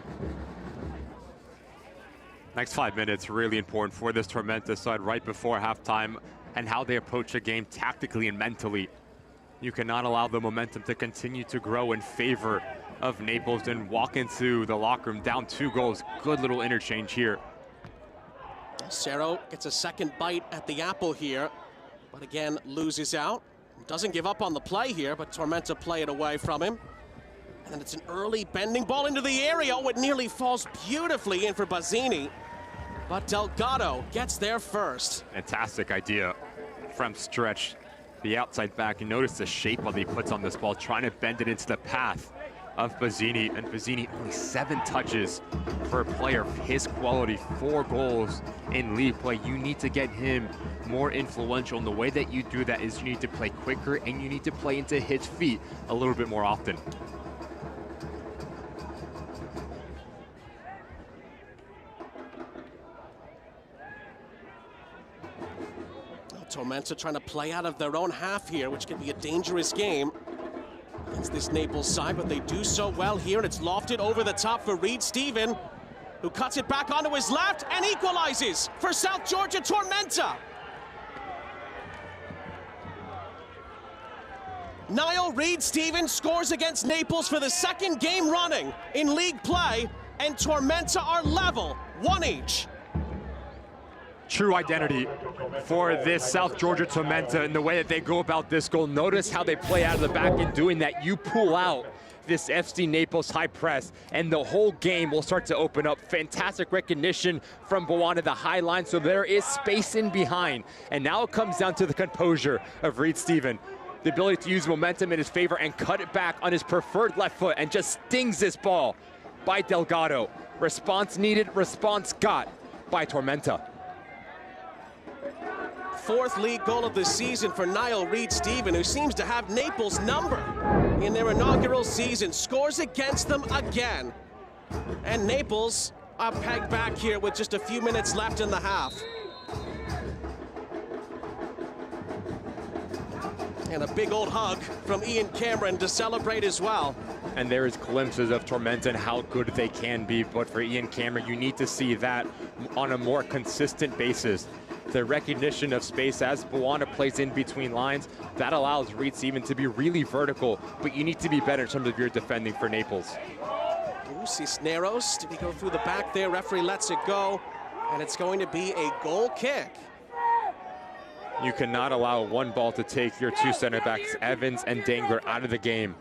Next 5 minutes really important for this Tormenta side right before halftime and how they approach the game tactically and mentally. You cannot allow the momentum to continue to grow in favor of Naples and walk into the locker room down 2 goals. Good little interchange here. Cerro gets a second bite at the apple here, but again loses out. Doesn't give up on the play here, but Tormenta play it away from him. And it's an early bending ball into the area. Oh, it nearly falls beautifully in for Bazzini. But Delgado gets there first. Fantastic idea from Stretch, the outside back. You notice the shape that he puts on this ball, trying to bend it into the path of Bazzini. And Bazzini only 7 touches for a player of his quality, 4 goals in league play. You need to get him more influential. And the way that you do that is you need to play quicker and you need to play into his feet a little bit more often. Tormenta trying to play out of their own half here, which can be a dangerous game against this Naples side, but they do so well here, and it's lofted over the top for Reed Stephen, who cuts it back onto his left and equalizes for South Georgia Tormenta. Niall Reed Stephen scores against Naples for the 2nd game running in league play, and Tormenta are level, 1 each. True identity for this South Georgia Tormenta and the way that they go about this goal. Notice how they play out of the back. In doing that, you pull out this FC Naples high press and the whole game will start to open up. Fantastic recognition from Buwana, the high line, so there is space in behind. And now it comes down to the composure of Reed Stephen. The ability to use momentum in his favor and cut it back on his preferred left foot and just stings this ball by Delgado. Response needed, response got by Tormenta. 4th league goal of the season for Niall Reed Stephen, who seems to have Naples' number in their inaugural season. Scores against them again. And Naples are pegged back here with just a few minutes left in the half. And a big old hug from Ian Cameron to celebrate as well. And there is glimpses of Tormenta and how good they can be, but for Ian Cameron, you need to see that on a more consistent basis. The recognition of space as Buwana plays in between lines, that allows Reed Stephen to be really vertical, but you need to be better in terms of your defending for Naples. Ooh, Cisneros, did he go through the back there? Referee lets it go, and it's going to be a goal kick. You cannot allow one ball to take your 2 center backs, Evans and Dangler, out of the game.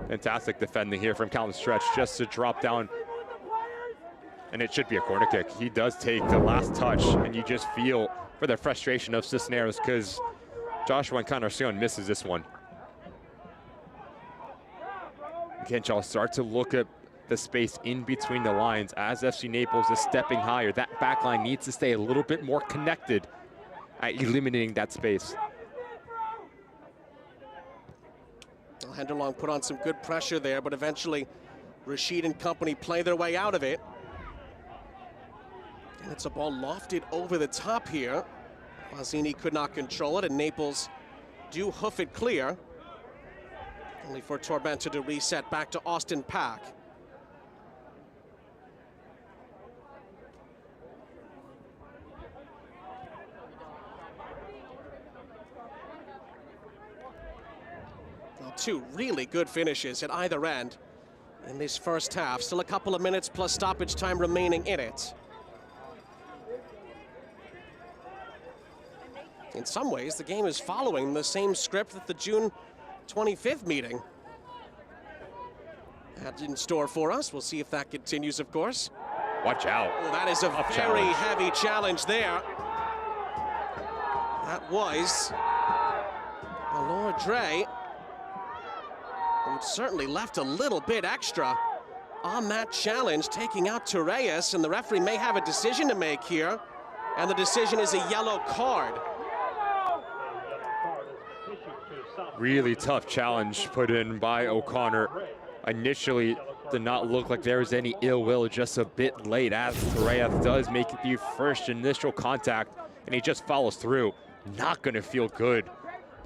Fantastic defending here from Callum Stretch, just to drop down. And it should be a corner kick. He does take the last touch, and you just feel for the frustration of Cisneros because Joshua Encarnacion misses this one. Again, y'all start to look at the space in between the lines as FC Naples is stepping higher. That back line needs to stay a little bit more connected at eliminating that space. Well, Henderlong put on some good pressure there, but eventually Rashid and company play their way out of it. And it's a ball lofted over the top here. Bazzini could not control it, and Naples do hoof it clear. Only for Tormenta to reset back to Austin Pack. Well, 2 really good finishes at either end in this first half. Still a couple of minutes plus stoppage time remaining in it. In some ways, the game is following the same script that the June 25th meeting had in store for us. We'll see if that continues, of course. Watch out. Oh, that is a very heavy challenge there. That was Laura Dre, who certainly left a little bit extra on that challenge, taking out Torres, and the referee may have a decision to make here, and the decision is a yellow card. Really tough challenge put in by O'Connor. Initially, did not look like there was any ill will, just a bit late as Torres does make the first initial contact, and he just follows through. Not gonna feel good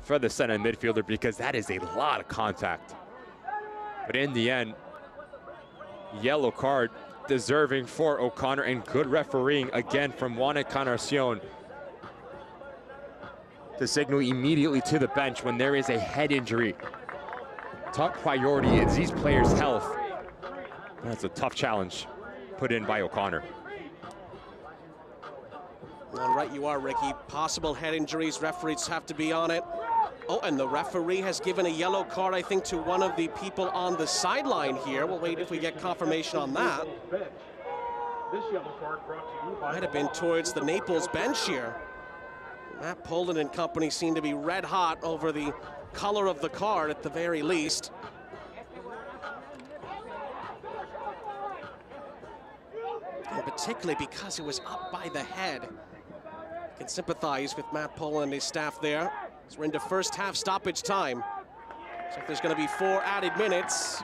for the center midfielder because that is a lot of contact. But in the end, yellow card deserving for O'Connor, and good refereeing again from Juan Encarnacion to signal immediately to the bench when there is a head injury. Top priority is these players' health. That's a tough challenge put in by O'Connor. And right you are, Ricky. Possible head injuries, referees have to be on it. Oh, and the referee has given a yellow card, I think, to one of the people on the sideline here. We'll wait if we get confirmation on that. Might have been towards the Naples bench here. Matt Poland and company seem to be red hot over the color of the card at the very least. And particularly because it was up by the head. You can sympathize with Matt Poland and his staff there. So we're into first half stoppage time. So if there's going to be 4 added minutes,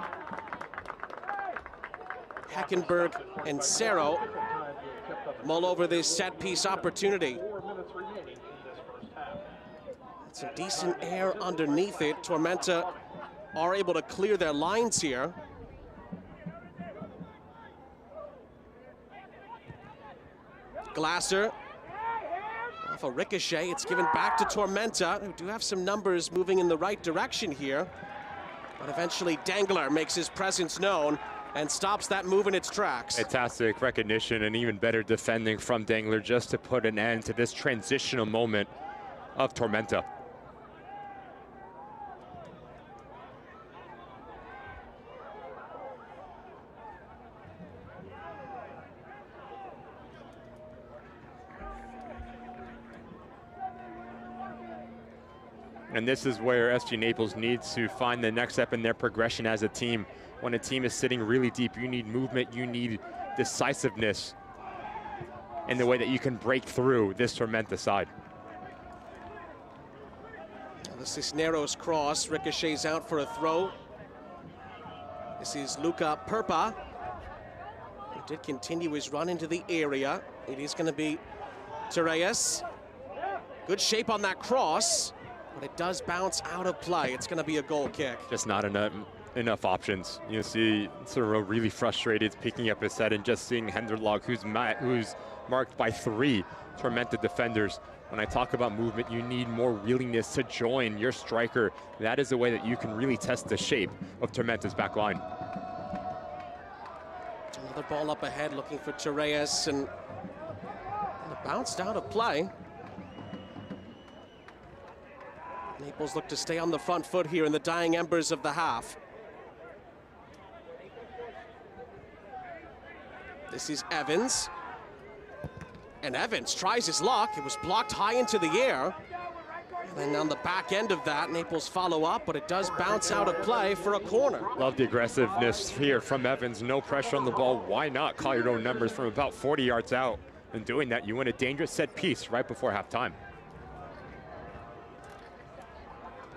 Heckenberg and Cerro mull over this set piece opportunity. Some decent air underneath it. Tormenta are able to clear their lines here. Glasser off a ricochet. It's given back to Tormenta, who do have some numbers moving in the right direction here. But eventually Dangler makes his presence known and stops that move in its tracks. Fantastic recognition and even better defending from Dangler just to put an end to this transitional moment of Tormenta. And this is where SG Naples needs to find the next step in their progression as a team. When a team is sitting really deep, you need movement, you need decisiveness in the way that you can break through this Tormenta side. The Cisneros cross ricochets out for a throw. This is Luca Perpa, who did continue his run into the area. It is going to be Torres. Good shape on that cross, but it does bounce out of play. It's going to be a goal kick. Just not enough options. You see Cerro really frustrated, picking up his head and just seeing Henderlog, who's marked by 3 Tormenta defenders. When I talk about movement, you need more willingness to join your striker. That is the way that you can really test the shape of Tormenta's back line. Another ball up ahead looking for Torres, and it bounced out of play. Naples look to stay on the front foot here in the dying embers of the half. This is Evans. And Evans tries his luck. It was blocked high into the air. And then on the back end of that, Naples follow up, but it does bounce out of play for a corner. Love the aggressiveness here from Evans. No pressure on the ball. Why not call your own numbers from about 40 yards out? And doing that, you win a dangerous set piece right before halftime.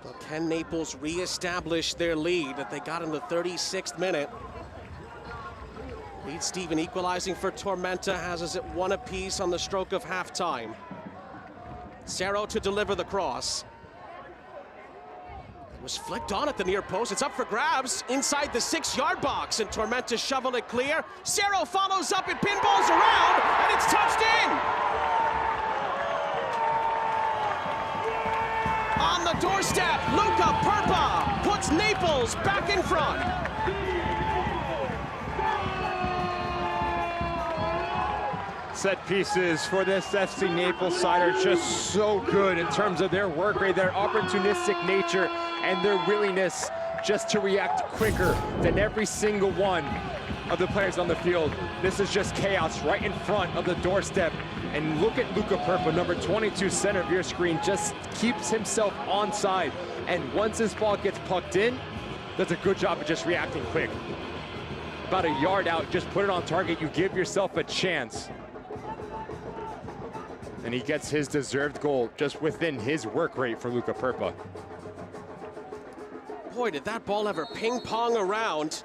Well, can Naples reestablish their lead that they got in the 36th minute? Lead Steven equalizing for Tormenta has us at 1 apiece on the stroke of halftime. Cerro to deliver the cross. It was flicked on at the near post. It's up for grabs inside the 6-yard box, and Tormenta shoveled it clear. Cerro follows up, it pinballs around, and it's touched in! On the doorstep, Luca Perpa puts Naples back in front. Set pieces for this FC Naples side are just so good in terms of their work rate, their opportunistic nature, and their willingness just to react quicker than every single one of the players on the field. This is just chaos right in front of the doorstep And look at Luca Purpa, number 22, center of your screen, just keeps himself onside. And once this ball gets pucked in, does a good job of just reacting quick. About a yard out, just put it on target, you give yourself a chance. And he gets his deserved goal just within his work rate for Luca Purpa. Boy, did that ball ever ping pong around.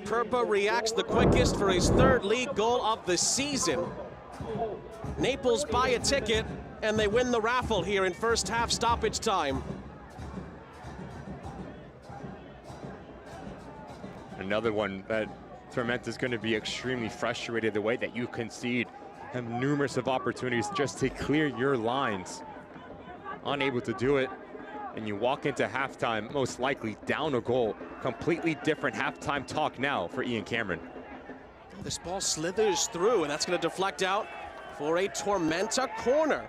Purpa reacts the quickest for his third league goal of the season. Naples buy a ticket, and they win the raffle here in first half stoppage time. Another one that Tormenta is going to be extremely frustrated the way that you concede, have numerous of opportunities just to clear your lines. Unable to do it, and you walk into halftime, most likely down a goal. Completely different halftime talk now for Ian Cameron. This ball slithers through, and that's going to deflect out for a Tormenta corner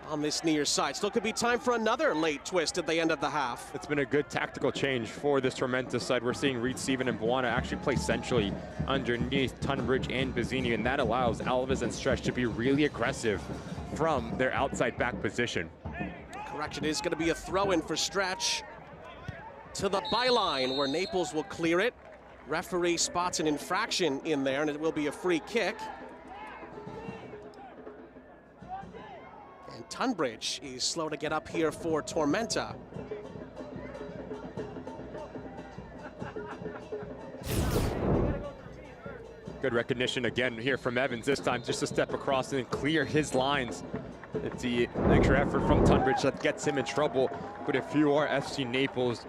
on this near side. Still could be time for another late twist at the end of the half. It's been a good tactical change for this Tormenta side. We're seeing Reed, Steven, and Buana actually play centrally underneath Tunbridge and Bazzini, and that allows Alves and Stretch to be really aggressive from their outside back position. Correction, is going to be a throw-in for Stretch to the byline, where Naples will clear it. Referee spots an infraction in there, and it will be a free kick. And Tunbridge is slow to get up here for Tormenta. Good recognition again here from Evans, this time just to step across and clear his lines. It's the extra effort from Tunbridge that gets him in trouble. But if you are FC Naples,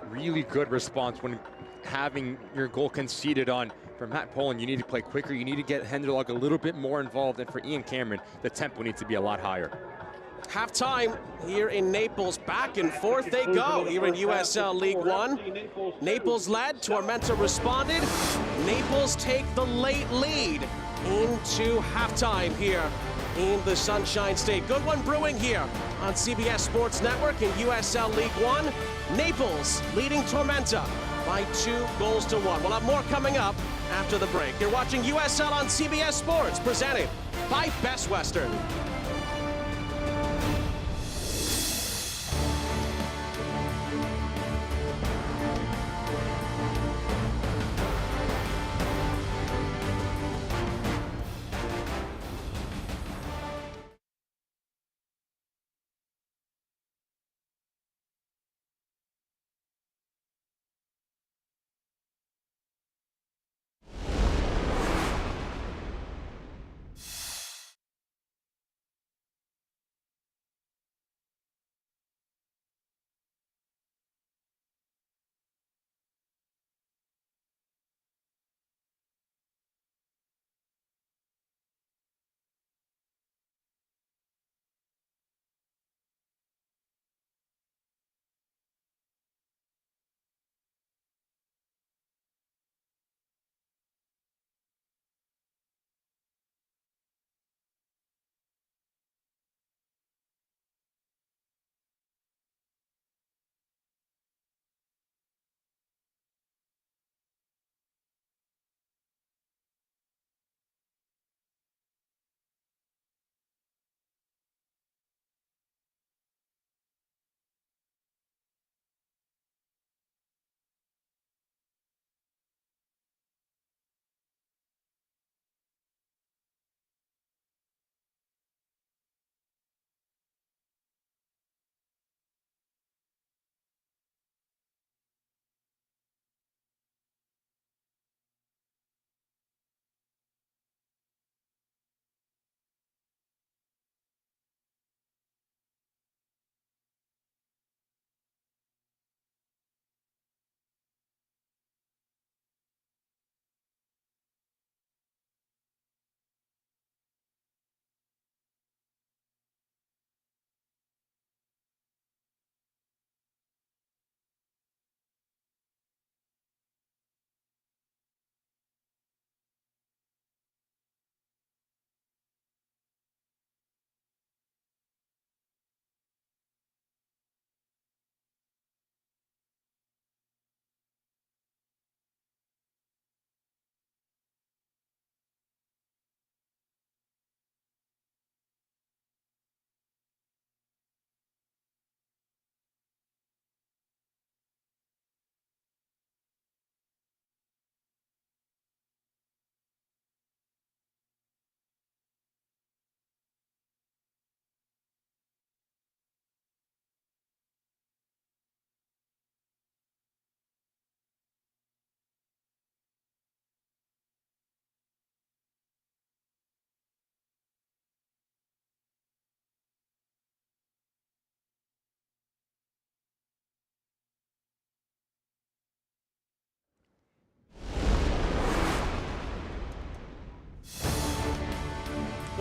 really good response when having your goal conceded on. For Matt Poland, you need to play quicker. You need to get Henderlog a little bit more involved. And for Ian Cameron, the tempo needs to be a lot higher. Halftime here in Naples. Back and forth they go here in USL League One. Naples led, Tormenta responded. Naples take the late lead into halftime here in the Sunshine State. Good one brewing here on CBS Sports Network in USL League One. Naples leading Tormenta by 2-1. We'll have more coming up after the break. You're watching USL on CBS Sports, presented by Best Western.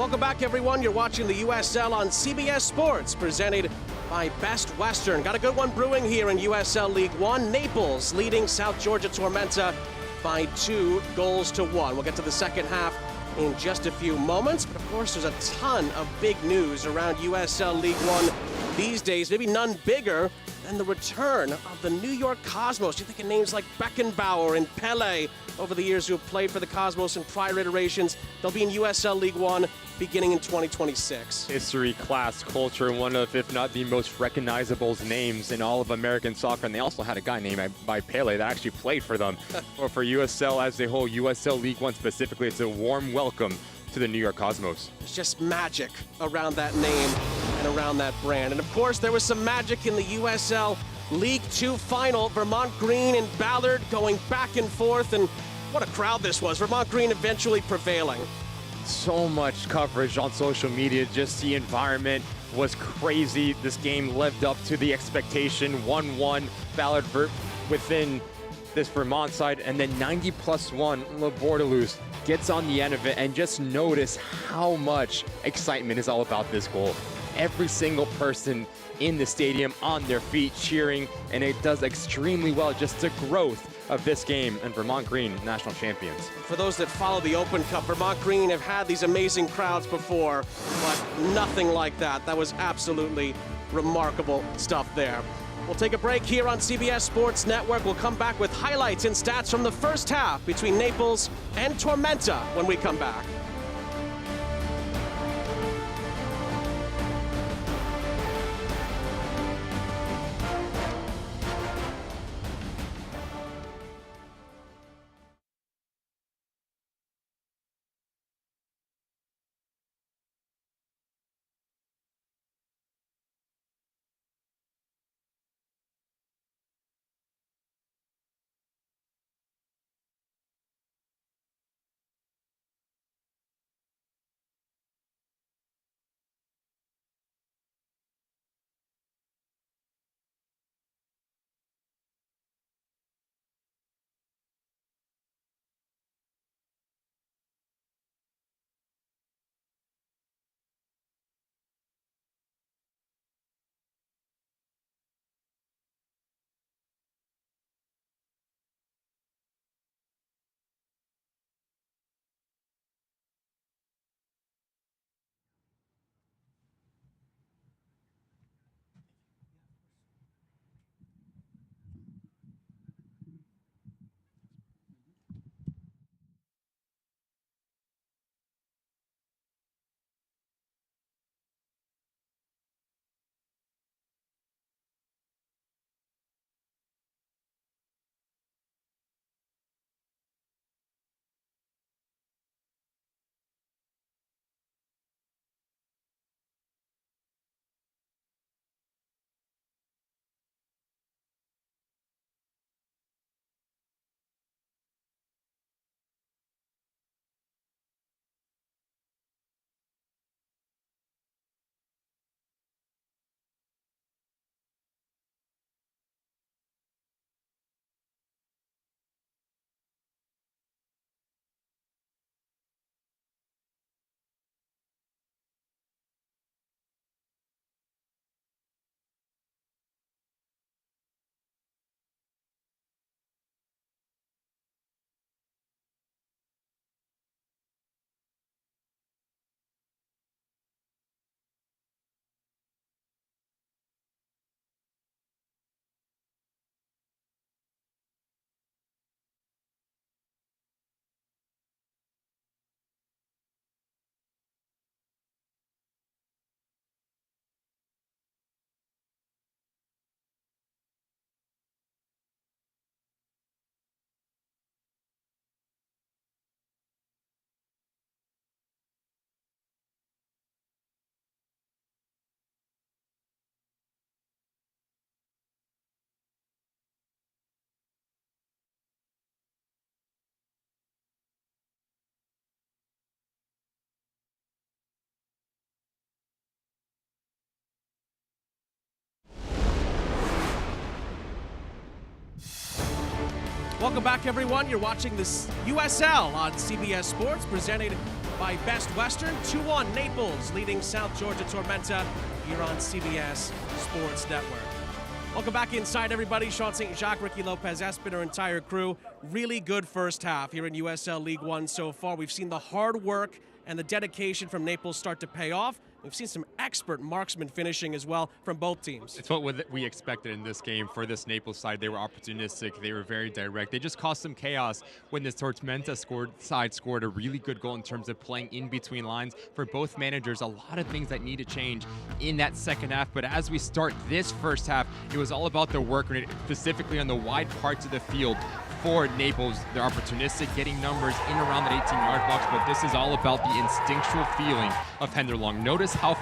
Welcome back, everyone. You're watching the USL on CBS Sports, presented by Best Western. Got a good one brewing here in USL League One. Naples leading South Georgia Tormenta by 2-1. We'll get to the second half in just a few moments, but of course there's a ton of big news around USL League One these days, maybe none bigger than the return of the New York Cosmos. You think of names like Beckenbauer and Pele over the years who have played for the Cosmos in prior iterations. They'll be in USL League One beginning in 2026. History, class, culture, and one of, if not the most recognizable names in all of American soccer. And they also had a guy named by Pele that actually played for them. Or for USL as a whole, USL League One specifically, it's a warm welcome to the New York Cosmos. There's just magic around that name and around that brand. And of course, there was some magic in the USL League Two final. Vermont Green and Ballard going back and forth, and what a crowd this was. Vermont Green eventually prevailing. So much coverage on social media, just the environment was crazy. This game lived up to the expectation. 1-1, Ballard within this Vermont side, and then 90+1, Labordelus gets on the end of it, and just notice how much excitement is all about this goal. Every single person in the stadium on their feet cheering, and it does extremely well, just the growth of this game, and Vermont Green, national champions. For those that follow the Open Cup, Vermont Green have had these amazing crowds before, but nothing like that. That was absolutely remarkable stuff there. We'll take a break here on CBS Sports Network. We'll come back with highlights and stats from the first half between Naples and Tormenta when we come back. Welcome back, everyone. You're watching this USL on CBS Sports, presented by Best Western. 2-1 Naples leading South Georgia Tormenta here on CBS Sports Network. Welcome back inside, everybody. Sean St. Jacques, Ricky Lopez, Espen, our entire crew. Really good first half here in USL League One so far. We've seen the hard work and the dedication from Naples start to pay off. We've seen some expert marksman finishing as well from both teams. It's what we expected in this game for this Naples side. They were opportunistic. They were very direct. They just caused some chaos when this Tormenta side scored a really good goal in terms of playing in between lines. For both managers, a lot of things that need to change in that second half. But as we start this first half, it was all about the work rate, specifically on the wide parts of the field. For Naples, they're opportunistic, getting numbers in around that 18-yard box, but this is all about the instinctual feeling of Hender Long. Notice how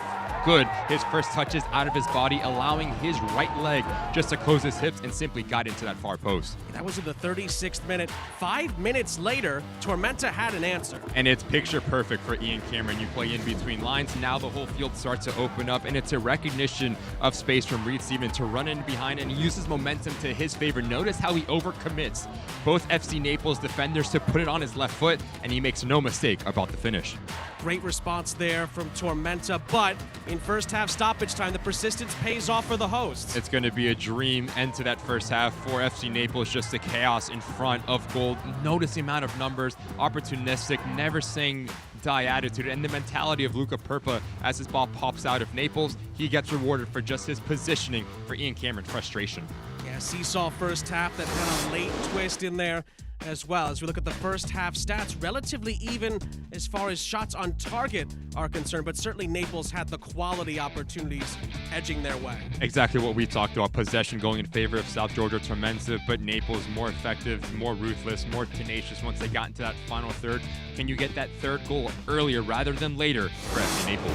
good his first touch is out of his body, allowing his right leg just to close his hips and simply got into that far post. That was in the 36th minute. 5 minutes later, Tormenta had an answer. And it's picture perfect for Ian Cameron. You play in between lines, now the whole field starts to open up, and it's a recognition of space from Reed Steven to run in behind, and he uses momentum to his favor. Notice how he overcommits both FC Naples defenders to put it on his left foot, and he makes no mistake about the finish. Great response there from Tormenta, but in first half stoppage time, the persistence pays off for the hosts. It's going to be a dream end to that first half for FC Naples, just the chaos in front of goal. Notice the amount of numbers, opportunistic, never saying die attitude, and the mentality of Luca Purpa as his ball pops out of Naples. He gets rewarded for just his positioning for Ian Cameron's frustration. Yeah, seesaw first half, that kind of late twist in there as well. As we look at the first half stats, relatively even as far as shots on target are concerned, but certainly Naples had the quality opportunities edging their way. Exactly what we talked about, possession going in favor of South Georgia Tormenta, but Naples more effective, more ruthless, more tenacious once they got into that final third. Can you get that third goal earlier rather than later for FC Naples?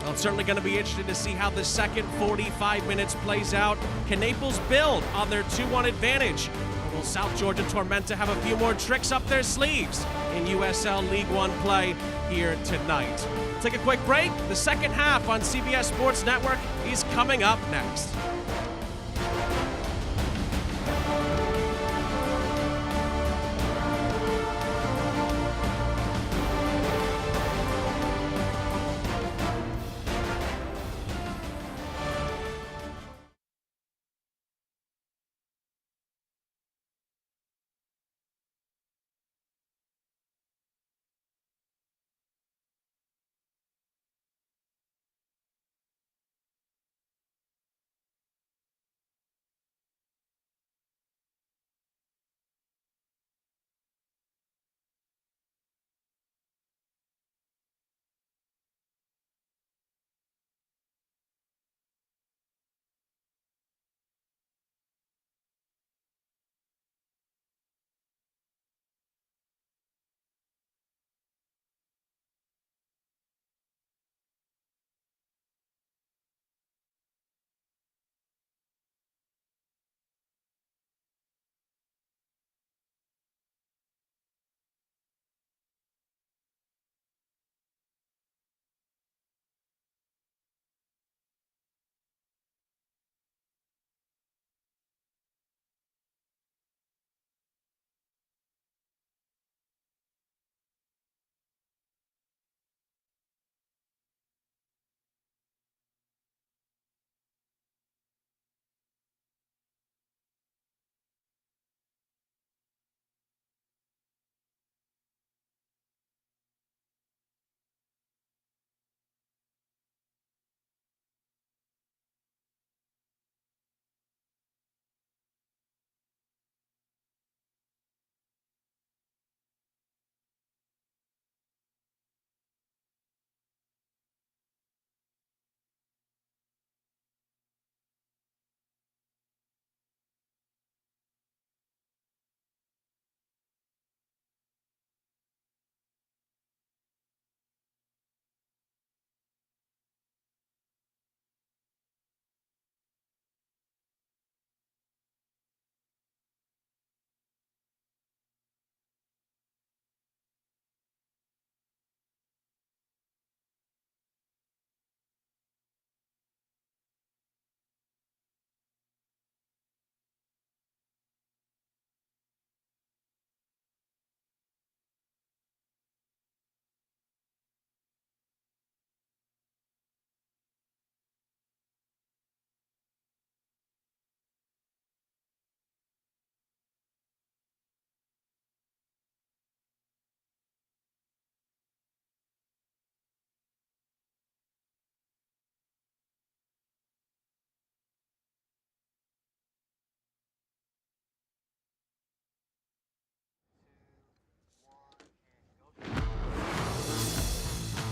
Well, it's certainly going to be interesting to see how the second 45 minutes plays out. Can Naples build on their 2-1 advantage? Or will South Georgia Tormenta have a few more tricks up their sleeves in USL League One play here tonight? Take a quick break. The second half on CBS Sports Network is coming up next.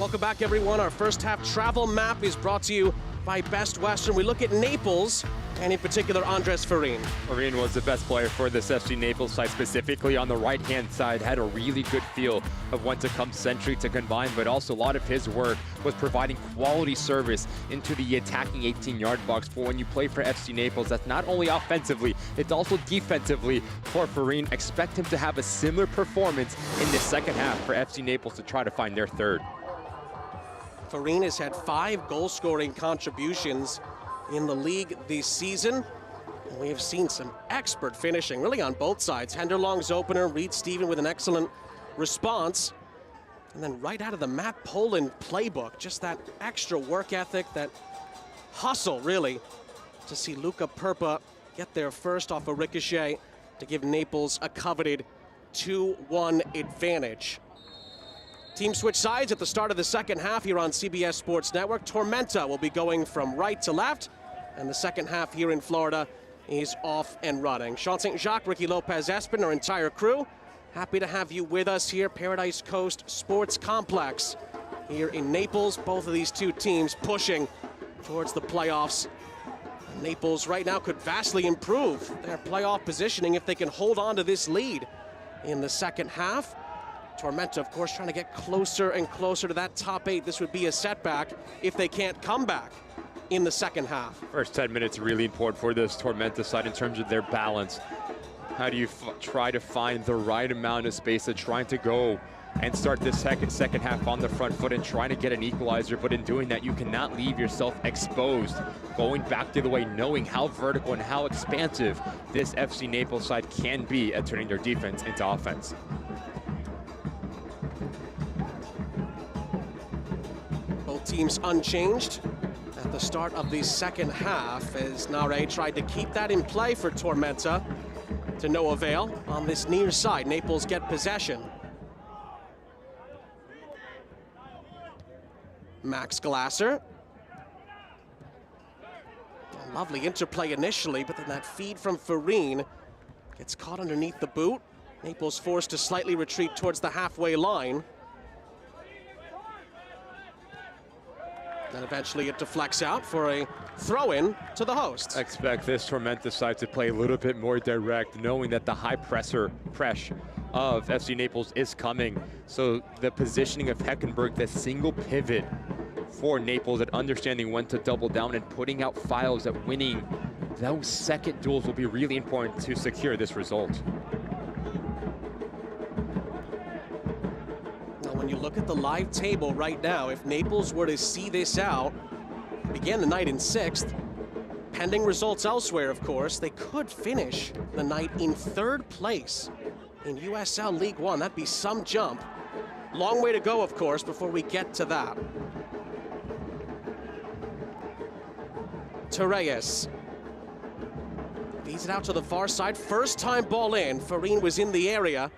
Welcome back, everyone. Our first half travel map is brought to you by Best Western. We look at Naples, and in particular, Andres Farin. Farin was the best player for this FC Naples side, specifically on the right-hand side. Had a really good feel of when to come century to combine, but also a lot of his work was providing quality service into the attacking 18-yard box. For when you play for FC Naples, that's not only offensively, it's also defensively for Farin. Expect him to have a similar performance in the second half for FC Naples to try to find their third. Farin has had 5 goal-scoring contributions in the league this season. And we have seen some expert finishing, really on both sides. Henderlong's opener, Reed Steven with an excellent response. And then right out of the Matt Poland playbook, just that extra work ethic, that hustle, really, to see Luca Perpa get there first off a ricochet to give Naples a coveted 2-1 advantage. Team switch sides at the start of the second half here on CBS Sports Network. Tormenta will be going from right to left, and the second half here in Florida is off and running. Sean St. Jacques, Ricky Lopez-Espin, our entire crew, happy to have you with us here, Paradise Coast Sports Complex here in Naples. Both of these two teams pushing towards the playoffs. Naples right now could vastly improve their playoff positioning if they can hold on to this lead in the second half. Tormenta, of course, trying to get closer and closer to that top 8. This would be a setback if they can't come back in the second half. First 10 minutes really important for this Tormenta side in terms of their balance. How do you try to find the right amount of space of trying to go and start this second half on the front foot and trying to get an equalizer, but in doing that, you cannot leave yourself exposed. Going back the other way, knowing how vertical and how expansive this FC Naples side can be at turning their defense into offense. Teams unchanged at the start of the second half as Nare tried to keep that in play for Tormenta to no avail. On this near side, Naples get possession. Max Glasser. A lovely interplay initially, but then that feed from Farin gets caught underneath the boot. Naples forced to slightly retreat towards the halfway line. And eventually it deflects out for a throw-in to the hosts. Expect this Tormenta side to play a little bit more direct, knowing that the high press of FC Naples is coming. So the positioning of Heckenberg, the single pivot for Naples, at understanding when to double down and putting out files, at winning those second duels will be really important to secure this result. When you look at the live table right now, if Naples were to see this out, begin the night in 6th, pending results elsewhere, of course, they could finish the night in 3rd place in USL League One. That'd be some jump. Long way to go, of course, before we get to that. Torres feeds it out to the far side. First time ball in. Farin was in the area.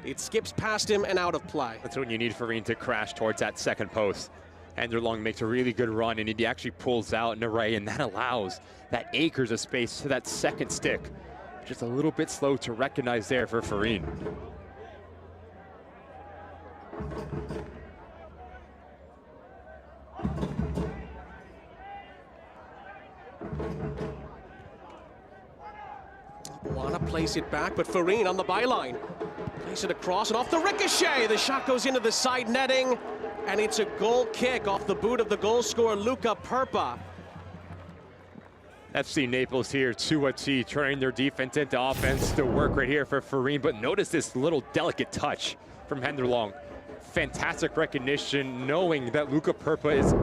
It skips past him and out of play. That's when you need Farin to crash towards that second post. Henderlong makes a really good run, and he actually pulls out an array, and that allows that acres of space to that second stick. Just a little bit slow to recognize there for Farin. Want to place it back, but Farin on the byline. Place it across and off the ricochet. The shot goes into the side netting, and it's a goal kick off the boot of the goal scorer, Luca Perpa. FC Naples here, 2-2, turning their defense into offense. The work right here for Farin, but notice this little delicate touch from Henderlong. Fantastic recognition, knowing that Luca Perpa is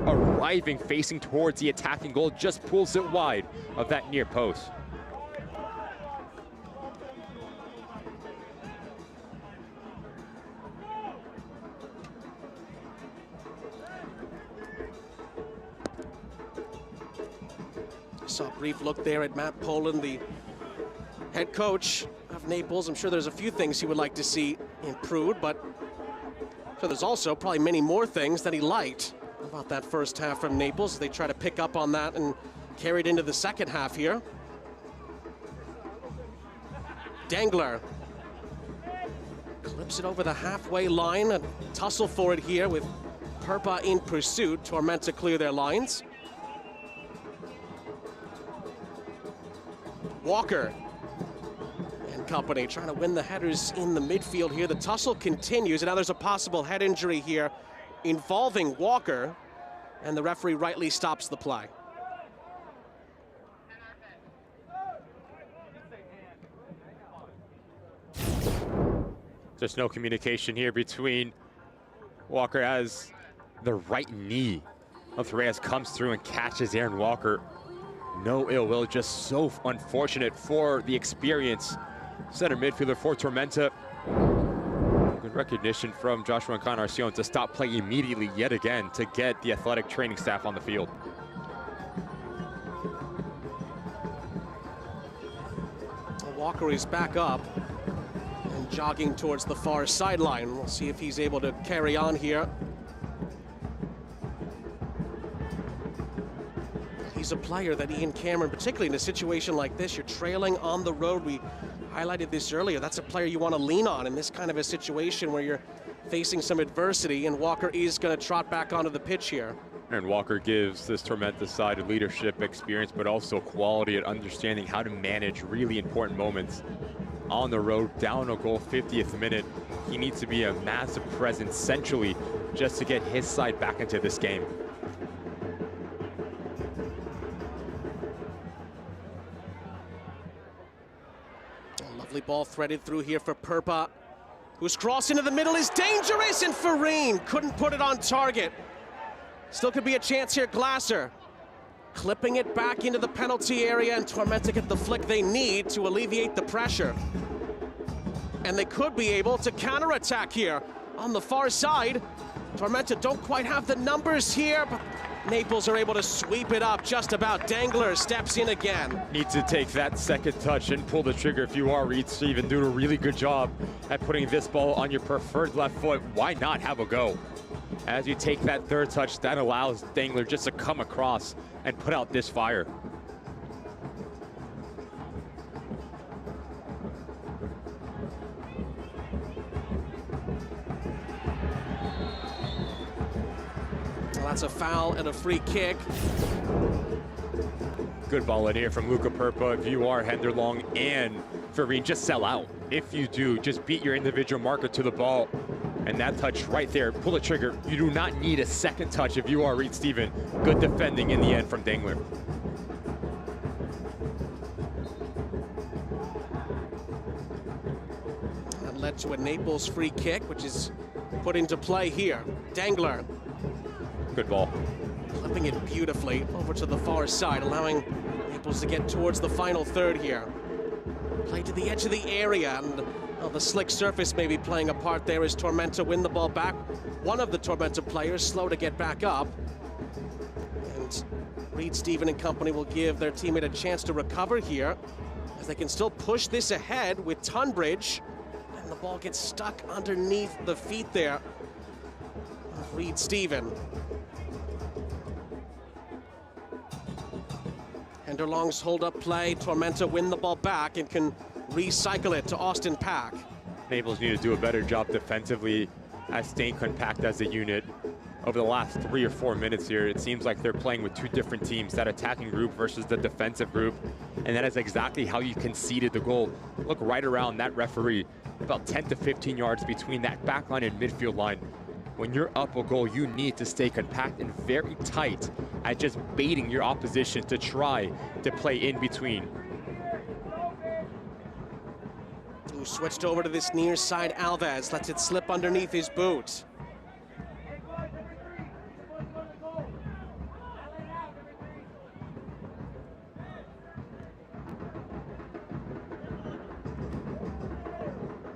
arriving, facing towards the attacking goal, just pulls it wide of that near post. Saw a brief look there at Matt Poland, the head coach of Naples. I'm sure there's a few things he would like to see improved, but so there's also probably many more things that he liked about that first half from Naples. They try to pick up on that and carry it into the second half here. Dangler clips it over the halfway line. A tussle for it here with Perpa in pursuit. Tormenta clear their lines. Walker and company trying to win the headers in the midfield here. The tussle continues, and now there's a possible head injury here involving Walker, and the referee rightly stops the play. There's no communication here between Walker as the right knee of Reyes comes through and catches Aaron Walker. No ill will, just so unfortunate for the experience. Center midfielder for Tormenta. Good recognition from Joshua Encarnacion to stop play immediately yet again to get the athletic training staff on the field. Walker is back up and jogging towards the far sideline. We'll see if he's able to carry on here. He's a player that Ian Cameron, particularly in a situation like this, you're trailing on the road. We highlighted this earlier. That's a player you want to lean on in this kind of a situation where you're facing some adversity, and Walker is going to trot back onto the pitch here. And Walker gives this Tormenta side leadership experience, but also quality at understanding how to manage really important moments. On the road, down a goal, 50th minute. He needs to be a massive presence centrally just to get his side back into this game. Lovely ball threaded through here for Perpa, who's crossed into the middle, is dangerous, and Farine couldn't put it on target. Still could be a chance here. Glasser clipping it back into the penalty area, and Tormenta get the flick they need to alleviate the pressure. And they could be able to counterattack here on the far side. Tormenta don't quite have the numbers here, but Naples are able to sweep it up just about. Dangler steps in again. Need to take that second touch and pull the trigger if you are Reed Steven. Doing a really good job at putting this ball on your preferred left foot. Why not have a go? As you take that third touch, that allows Dangler just to come across and put out this fire. Well, that's a foul and a free kick. Good ball in here from Luca Perpa. If you are Henderlong and Farine, just sell out. If you do, just beat your individual marker to the ball. And that touch right there, pull the trigger. You do not need a second touch if you are Reed Steven. Good defending in the end from Dangler. That led to a Naples free kick, which is put into play here. Dangler. Good ball. Flipping it beautifully over to the far side, allowing Naples to get towards the final third here. Play to the edge of the area, and the slick surface may be playing a part there as Tormenta win the ball back. One of the Tormenta players slow to get back up. And Reed Steven and company will give their teammate a chance to recover here, as they can still push this ahead with Tunbridge. And the ball gets stuck underneath the feet there of Reed Steven. Henderlong's hold-up play. Tormenta win the ball back and can recycle it to Austin Pack. Naples need to do a better job defensively at staying compact as a unit. Over the last 3 or 4 minutes here, it seems like they're playing with two different teams, that attacking group versus the defensive group. And that is exactly how you conceded the goal. Look right around that referee, about 10 to 15 yards between that back line and midfield line. When you're up a goal, you need to stay compact and very tight at just baiting your opposition to try to play in between. Who switched over to this near side. Alves lets it slip underneath his boot.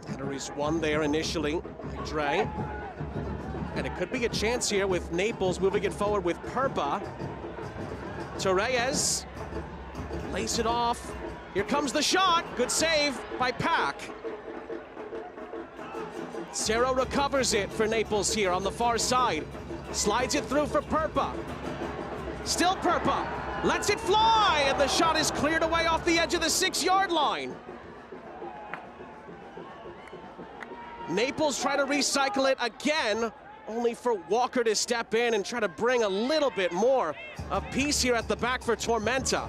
Header is won there initially by Dre. And it could be a chance here with Naples moving it forward with Perpa. Torres lays it off. Here comes the shot. Good save by Pack. Cerro recovers it for Naples here on the far side. Slides it through for Perpa. Still Perpa. Lets it fly, and the shot is cleared away off the edge of the 6-yard line. Naples try to recycle it again, only for Walker to step in and try to bring a little bit more of peace here at the back for Tormenta.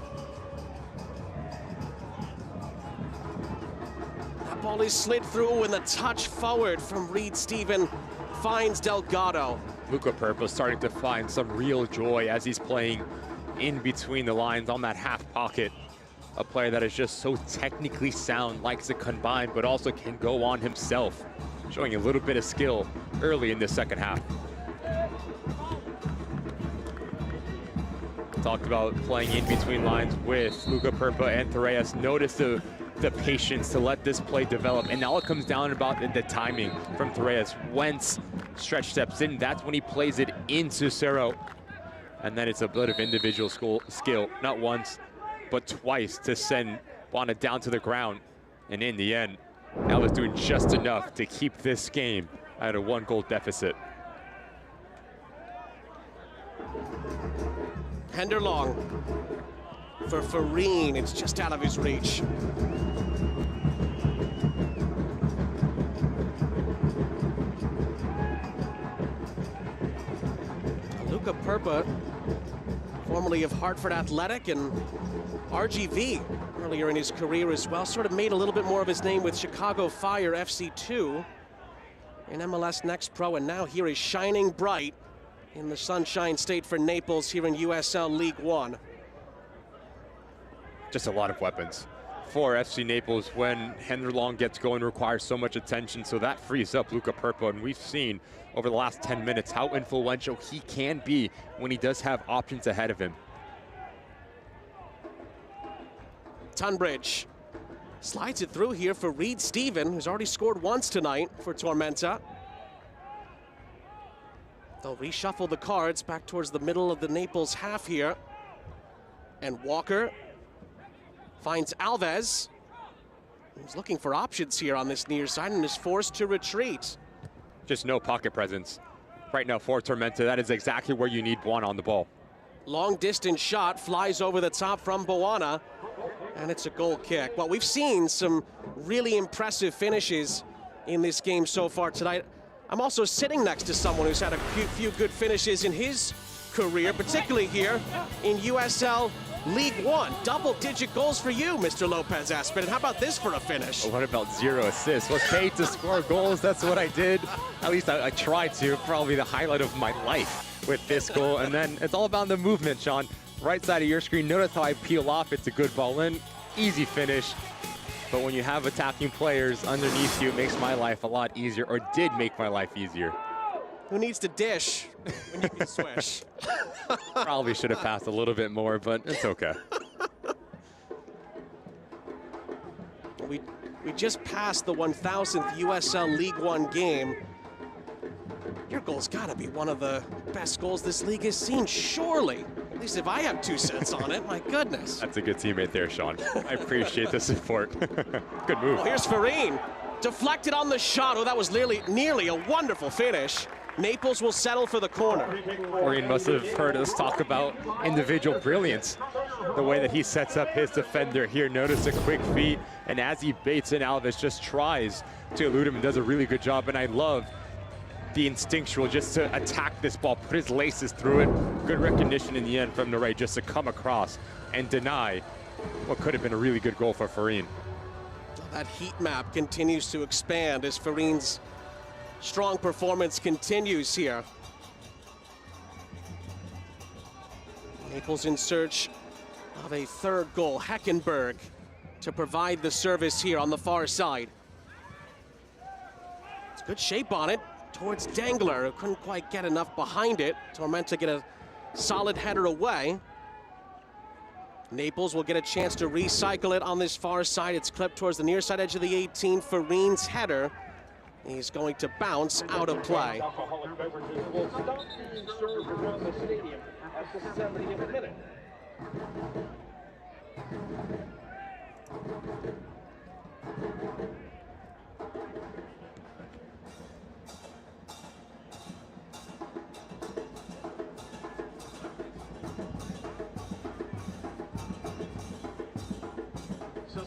That ball is slid through, and the touch forward from Reed Stephen finds Delgado. Luca Purpo starting to find some real joy as he's playing in between the lines on that half pocket. A player that is just so technically sound, likes to combine, but also can go on himself, showing a little bit of skill early in the second half. Talked about playing in between lines with Luca Purpo and Torres. Notice the patience to let this play develop, and now it comes down about the timing from Torres. Once Stretch steps in, that's when he plays it into Cerro, and then it's a bit of individual skill, not once, but twice, to send Buana down to the ground. And in the end, Alva's doing just enough to keep this game at a 1-goal deficit. Henderlong for Farine, it's just out of his reach. Luca Purpo, formerly of Hartford Athletic and RGV earlier in his career as well, sort of made a little bit more of his name with Chicago Fire FC2 in MLS Next Pro, and now here is shining bright in the Sunshine State for Naples here in USL League One. Just a lot of weapons for FC Naples. When Henderlong gets going, requires so much attention, so that frees up Luca Purpo, and we've seen over the last 10 minutes how influential he can be when he does have options ahead of him. Tunbridge slides it through here for Reed Stephen, who's already scored once tonight for Tormenta. They'll reshuffle the cards back towards the middle of the Naples half here. And Walker finds Alves, who's looking for options here on this near side and is forced to retreat. Just no pocket presence right now for Tormenta. That is exactly where you need Buana on the ball. Long distance shot flies over the top from Buana, and it's a goal kick. Well, we've seen some really impressive finishes in this game so far tonight. I'm also sitting next to someone who's had a few good finishes in his career, particularly here in USL League One. Double-digit goals for you, Mr. Lopez Aspen. And how about this for a finish? What about 0 assists? Was paid to score goals. That's what I did. At least I tried to. Probably the highlight of my life with this goal. And then it's all about the movement, Sean. Right side of your screen. Notice how I peel off. It's a good ball in. Easy finish. But when you have attacking players underneath you, it makes my life a lot easier, or did make my life easier. Who needs to dish when you can swish? Probably should have passed a little bit more, but it's okay. We just passed the 1,000th USL League One game. Your goal's got to be one of the best goals this league has seen, surely. At least if I have 2 cents on it, my goodness. That's a good teammate there, Sean. I appreciate the support. Good move. Well, here's Farine. Deflected on the shot. Oh, that was nearly a wonderful finish. Naples will settle for the corner. Farine must have heard us talk about individual brilliance. The way that he sets up his defender here. Notice a quick feet, and as he baits in, Alves just tries to elude him and does a really good job. And I love the instinctual just to attack this ball, put his laces through it. Good recognition in the end from Nore just to come across and deny what could have been a really good goal for Farine. That heat map continues to expand as Farine's strong performance continues here. Naples in search of a 3rd goal. Heckenberg to provide the service here on the far side. It's good shape on it towards Dangler, who couldn't quite get enough behind it. Tormenta get a solid header away. Naples will get a chance to recycle it on this far side. It's clipped towards the near side edge of the 18. Farine's header. He's going to bounce out of play.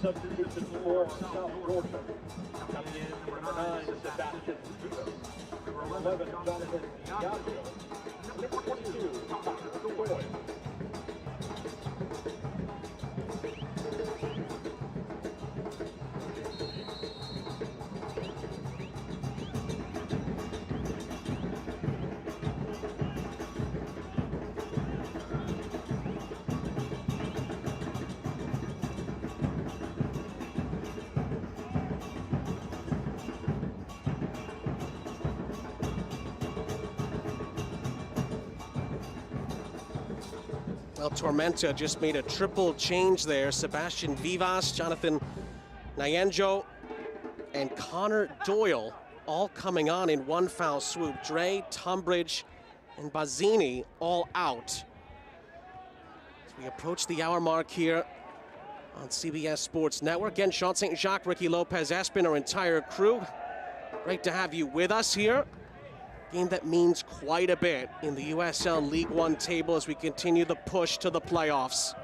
Substitution for South Georgia. Coming in, number 9, Sebastian Lucas. Well, Tormenta just made a triple change there. Sebastian Vivas, Jonathan Nyanjo, and Connor Doyle all coming on in one foul swoop. Dre, Tunbridge, and Bazzini all out. As we approach the hour mark here on CBS Sports Network. Again, Sean St. Jacques, Ricky Lopez, Espin, our entire crew. Great to have you with us here. Game that means quite a bit in the USL League One table as we continue the push to the playoffs.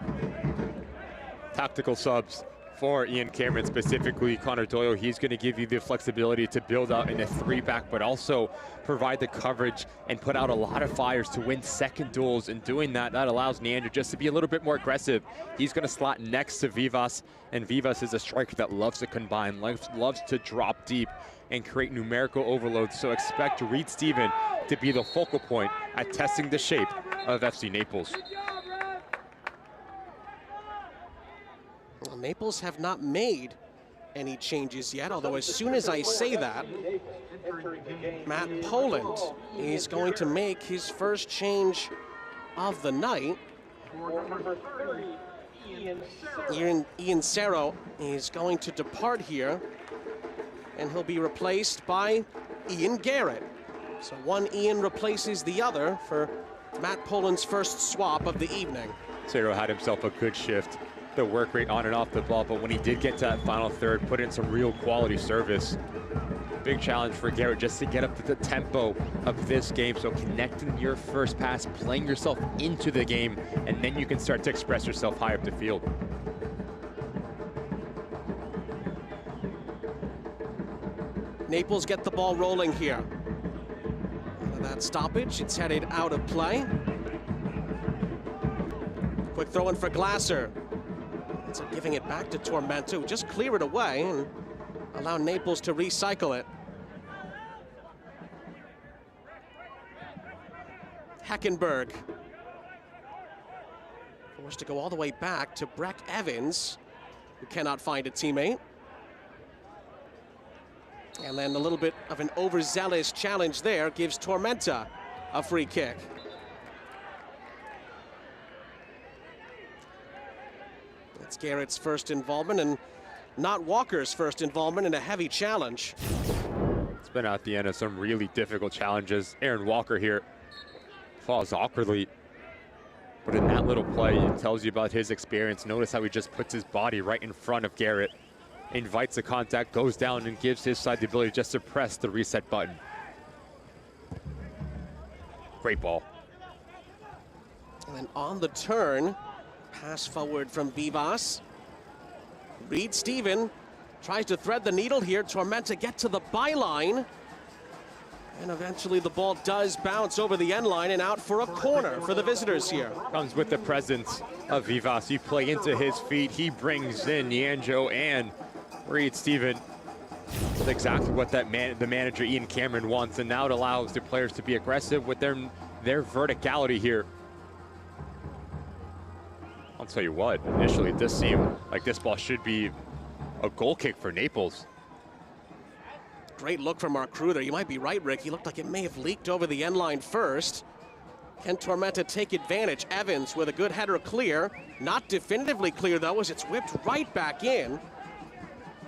Tactical subs for Ian Cameron, specifically Connor Doyle. He's going to give you the flexibility to build out in a three-back, but also provide the coverage and put out a lot of fires to win second duels. And doing that, that allows Neander just to be a little bit more aggressive. He's going to slot next to Vivas, and Vivas is a striker that loves to combine, loves to drop deep and create numerical overloads. So expect Reed Stephen to be the focal point at testing the shape of FC Naples. Well, Naples have not made any changes yet, although as soon as I say that, Matt Poland is going to make his first change of the night. Ian Cerro is going to depart here, and he'll be replaced by Ian Garrett. So one Ian replaces the other for Matt Poland's first swap of the evening. Cerro had himself a good shift. The work rate on and off the ball, but when he did get to that final third, put in some real quality service. Big challenge for Garrett just to get up to the tempo of this game. So connecting your first pass, playing yourself into the game, and then you can start to express yourself high up the field. Naples get the ball rolling here. That stoppage, it's headed out of play. Quick throw in for Glasser. Ends up giving it back to Tormenta, who just clear it away and allow Naples to recycle it. Heckenberg. Forced to go all the way back to Breck Evans, who cannot find a teammate. And then a little bit of an overzealous challenge there gives Tormenta a free kick. It's Garrett's first involvement and not Walker's first involvement in a heavy challenge. It's been at the end of some really difficult challenges. Aaron Walker here falls awkwardly, but in that little play, it tells you about his experience. Notice how he just puts his body right in front of Garrett, invites the contact, goes down, and gives his side the ability just to press the reset button. Great ball. And then on the turn, pass forward from Vivas. Reed Stephen tries to thread the needle here. Tormenta get to the byline. And eventually the ball does bounce over the end line and out for a corner for the visitors here. Comes with the presence of Vivas. You play into his feet. He brings in Nyanjo and Reed Stephen. That's exactly what the manager Ian Cameron wants, and now it allows the players to be aggressive with their verticality here. I'll tell you what, initially it does seem like this ball should be a goal kick for Naples. Great look from our crew there. You might be right, Rick. He looked like it may have leaked over the end line first. Can Tormenta take advantage? Evans with a good header clear. Not definitively clear though, as it's whipped right back in.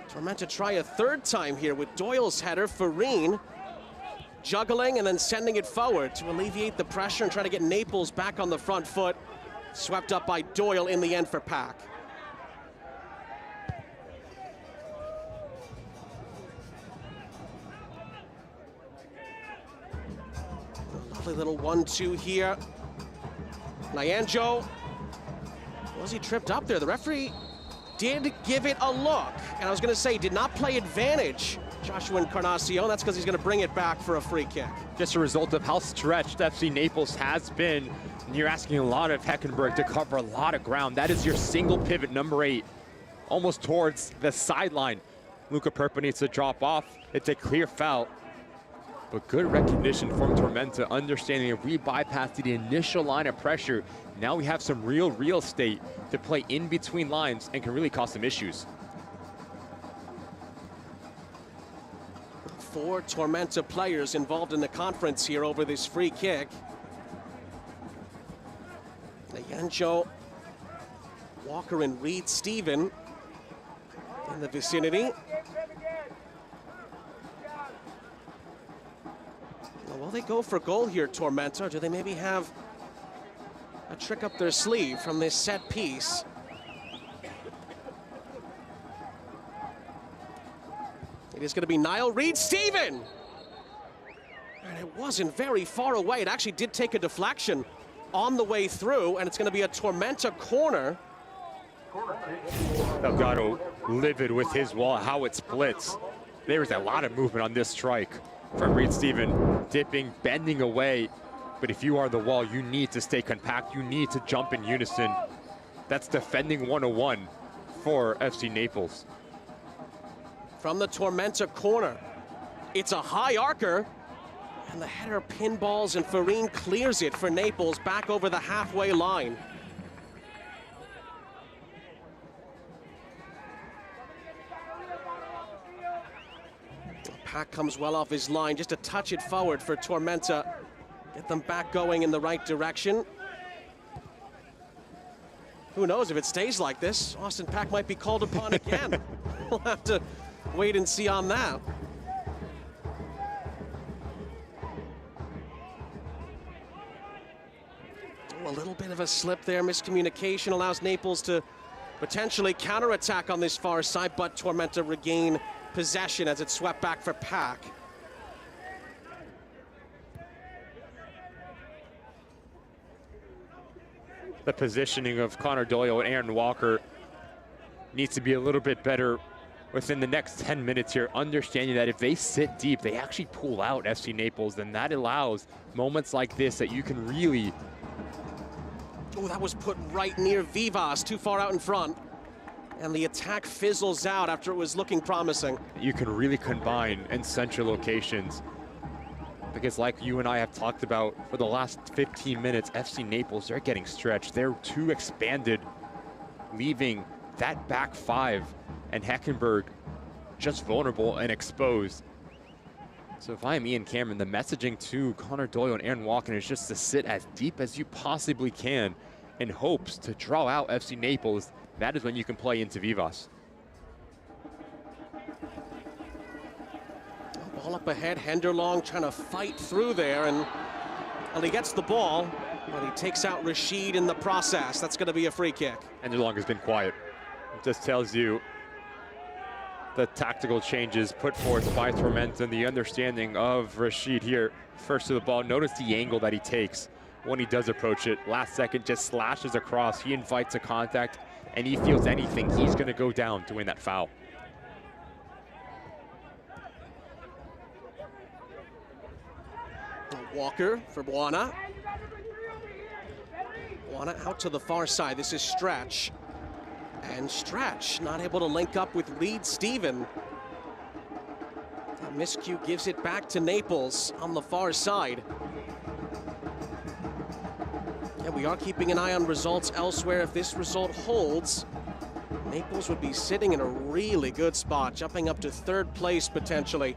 Tormenta try a third time here with Doyle's header. Farine juggling and then sending it forward to alleviate the pressure and try to get Naples back on the front foot. Swept up by Doyle in the end for Pack. Lovely little 1-2 here. Nyanjo. Was he tripped up there? The referee did give it a look. And I was going to say, did not play advantage Joshua Encarnacion. That's because he's going to bring it back for a free kick. Just a result of how stretched FC Naples has been. And you're asking a lot of Heckenberg to cover a lot of ground. That is your single pivot, number 8, almost towards the sideline. Luca Perpa needs to drop off. It's a clear foul. But good recognition from Tormenta, understanding if we bypass the initial line of pressure, now we have some real estate to play in between lines and can really cause some issues. 4 Tormenta players involved in the conference here over this free kick. Yancho, Walker, and Reed Stephen in the vicinity. Will they go for goal here, Tormenta, or do they maybe have a trick up their sleeve from this set piece? It is going to be Niall Reed-Stephen. And it wasn't very far away. It actually did take a deflection on the way through, and it's going to be a Tormenta corner. Delgado livid with his wall, how it splits. There is a lot of movement on this strike from Reed-Stephen, dipping, bending away. But if you are the wall, you need to stay compact. You need to jump in unison. That's defending 101 for FC Naples. From the Tormenta corner, it's a high arcer, and the header pinballs, and Farine clears it for Naples back over the halfway line. Pack comes well off his line, just to touch it forward for Tormenta. Get them back going in the right direction. Who knows, if it stays like this, Austin Pack might be called upon again. We'll have to wait and see on that. Oh, a little bit of a slip there, miscommunication allows Naples to potentially counterattack on this far side, but Tormenta regain possession as it's swept back for Pack. The positioning of Connor Doyle and Aaron Walker needs to be a little bit better within the next 10 minutes here, understanding that if they sit deep, they actually pull out FC Naples, then that allows moments like this that you can really... Oh, that was put right near Vivas, too far out in front. And the attack fizzles out after it was looking promising. You can really combine in central locations. Because like you and I have talked about for the last 15 minutes, FC Naples, they're getting stretched. They're too expanded, leaving that back 5 and Heckenberg just vulnerable and exposed. So if I'm Ian Cameron, the messaging to Connor Doyle and Aaron Walken is just to sit as deep as you possibly can in hopes to draw out FC Naples. That is when you can play into Vivas. Ball up ahead, Henderlong trying to fight through there, and well, he gets the ball, but he takes out Rashid in the process. That's going to be a free kick. Henderlong has been quiet. It just tells you the tactical changes put forth by Tormenta and the understanding of Rashid here. First to the ball, notice the angle that he takes when he does approach it. Last second, just slashes across. He invites a contact, and he feels anything, he's going to go down to win that foul. Walker for Buana. Buana out to the far side. This is Stretch. And Stretch not able to link up with Reed-Stephen. Miscue gives it back to Naples on the far side. Yeah, we are keeping an eye on results elsewhere. If this result holds, Naples would be sitting in a really good spot, jumping up to 3rd place potentially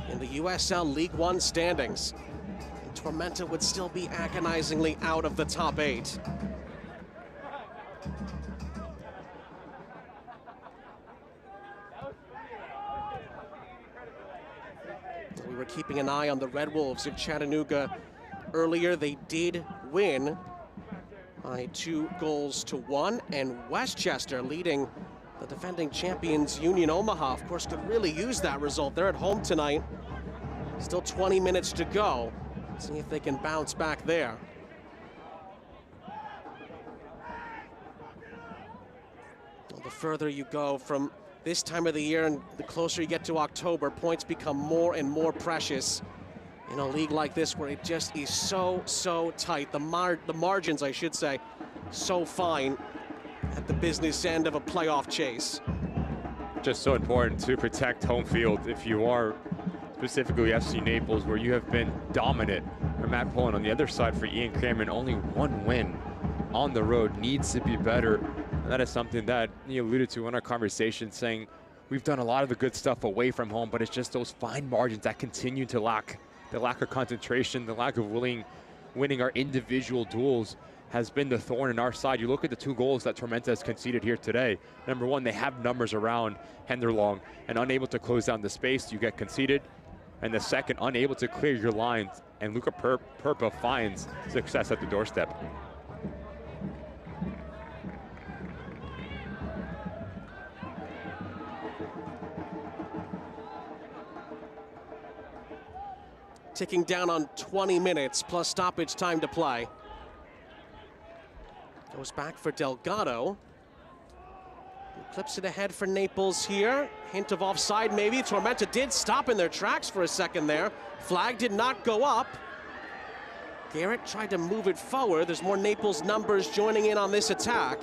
in the USL League One standings. And Tormenta would still be agonizingly out of the top 8. We were keeping an eye on the Red Wolves of Chattanooga earlier. They did win by 2-1, and Westchester leading the defending champions Union Omaha, of course, could really use that result. They're at home tonight. Still 20 minutes to go. See if they can bounce back there. Well, the further you go from this time of the year, and the closer you get to October, points become more and more precious in a league like this where it just is so tight. The margins, I should say, so fine at the business end of a playoff chase. Just so important to protect home field if you are specifically FC Naples, where you have been dominant. For Matt Poland on the other side, for Ian Cameron, only one win on the road, needs to be better. And that is something that he alluded to in our conversation, saying we've done a lot of the good stuff away from home, but it's just those fine margins that continue to lack. The lack of concentration, the lack of winning our individual duels has been the thorn in our side. You look at the 2 goals that Tormenta has conceded here today. Number one, they have numbers around Henderlong, and unable to close down the space, you get conceded. And the second, unable to clear your lines, and Luca Perpa finds success at the doorstep. Ticking down on 20 minutes plus stoppage time to play. Goes back for Delgado. Clips it ahead for Naples here. Hint of offside maybe. Tormenta did stop in their tracks for a second there. Flag did not go up. Garrett tried to move it forward. There's more Naples numbers joining in on this attack.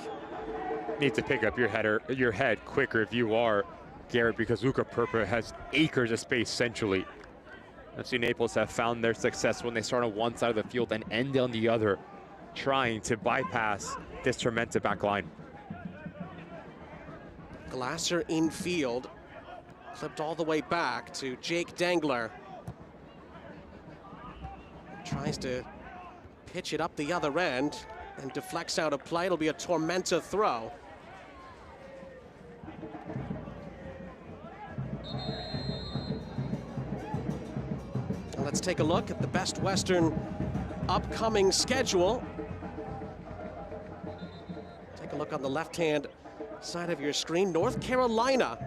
Need to pick up your head quicker if you are Garrett, because Luca Perpa has acres of space centrally. FC Naples have found their success when they start on one side of the field and end on the other, trying to bypass this Tormenta back line. Glasser in field, clipped all the way back to Jake Dangler. Tries to pitch it up the other end and deflects out of play. It'll be a Tormenta throw. Let's take a look at the Best Western upcoming schedule. Take a look on the left-hand side of your screen. North Carolina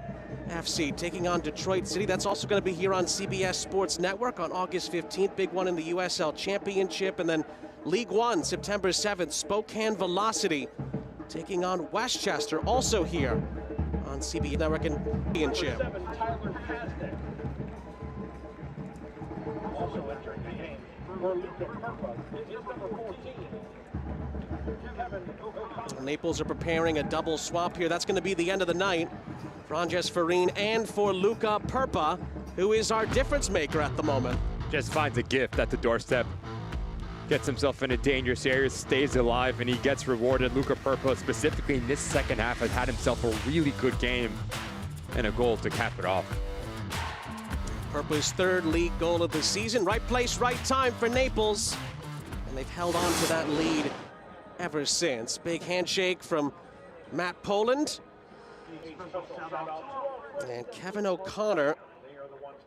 FC taking on Detroit City. That's also going to be here on CBS Sports Network on August 15th. Big one in the USL Championship. And then League One, September 7th, Spokane Velocity taking on Westchester, also here on CBS Network and Championship. Also entering the game for Luca Perpa is number 14. Naples are preparing a double swap here. That's going to be the end of the night for Andres Farin and for Luca Perpa, who is our difference maker at the moment. Just finds a gift at the doorstep, gets himself in a dangerous area, stays alive, and he gets rewarded. Luca Perpa, specifically in this second half, has had himself a really good game and a goal to cap it off. Perpa's 3rd league goal of the season. Right place, right time for Naples. And they've held on to that lead ever since. Big handshake from Matt Poland. And Kevin O'Connor,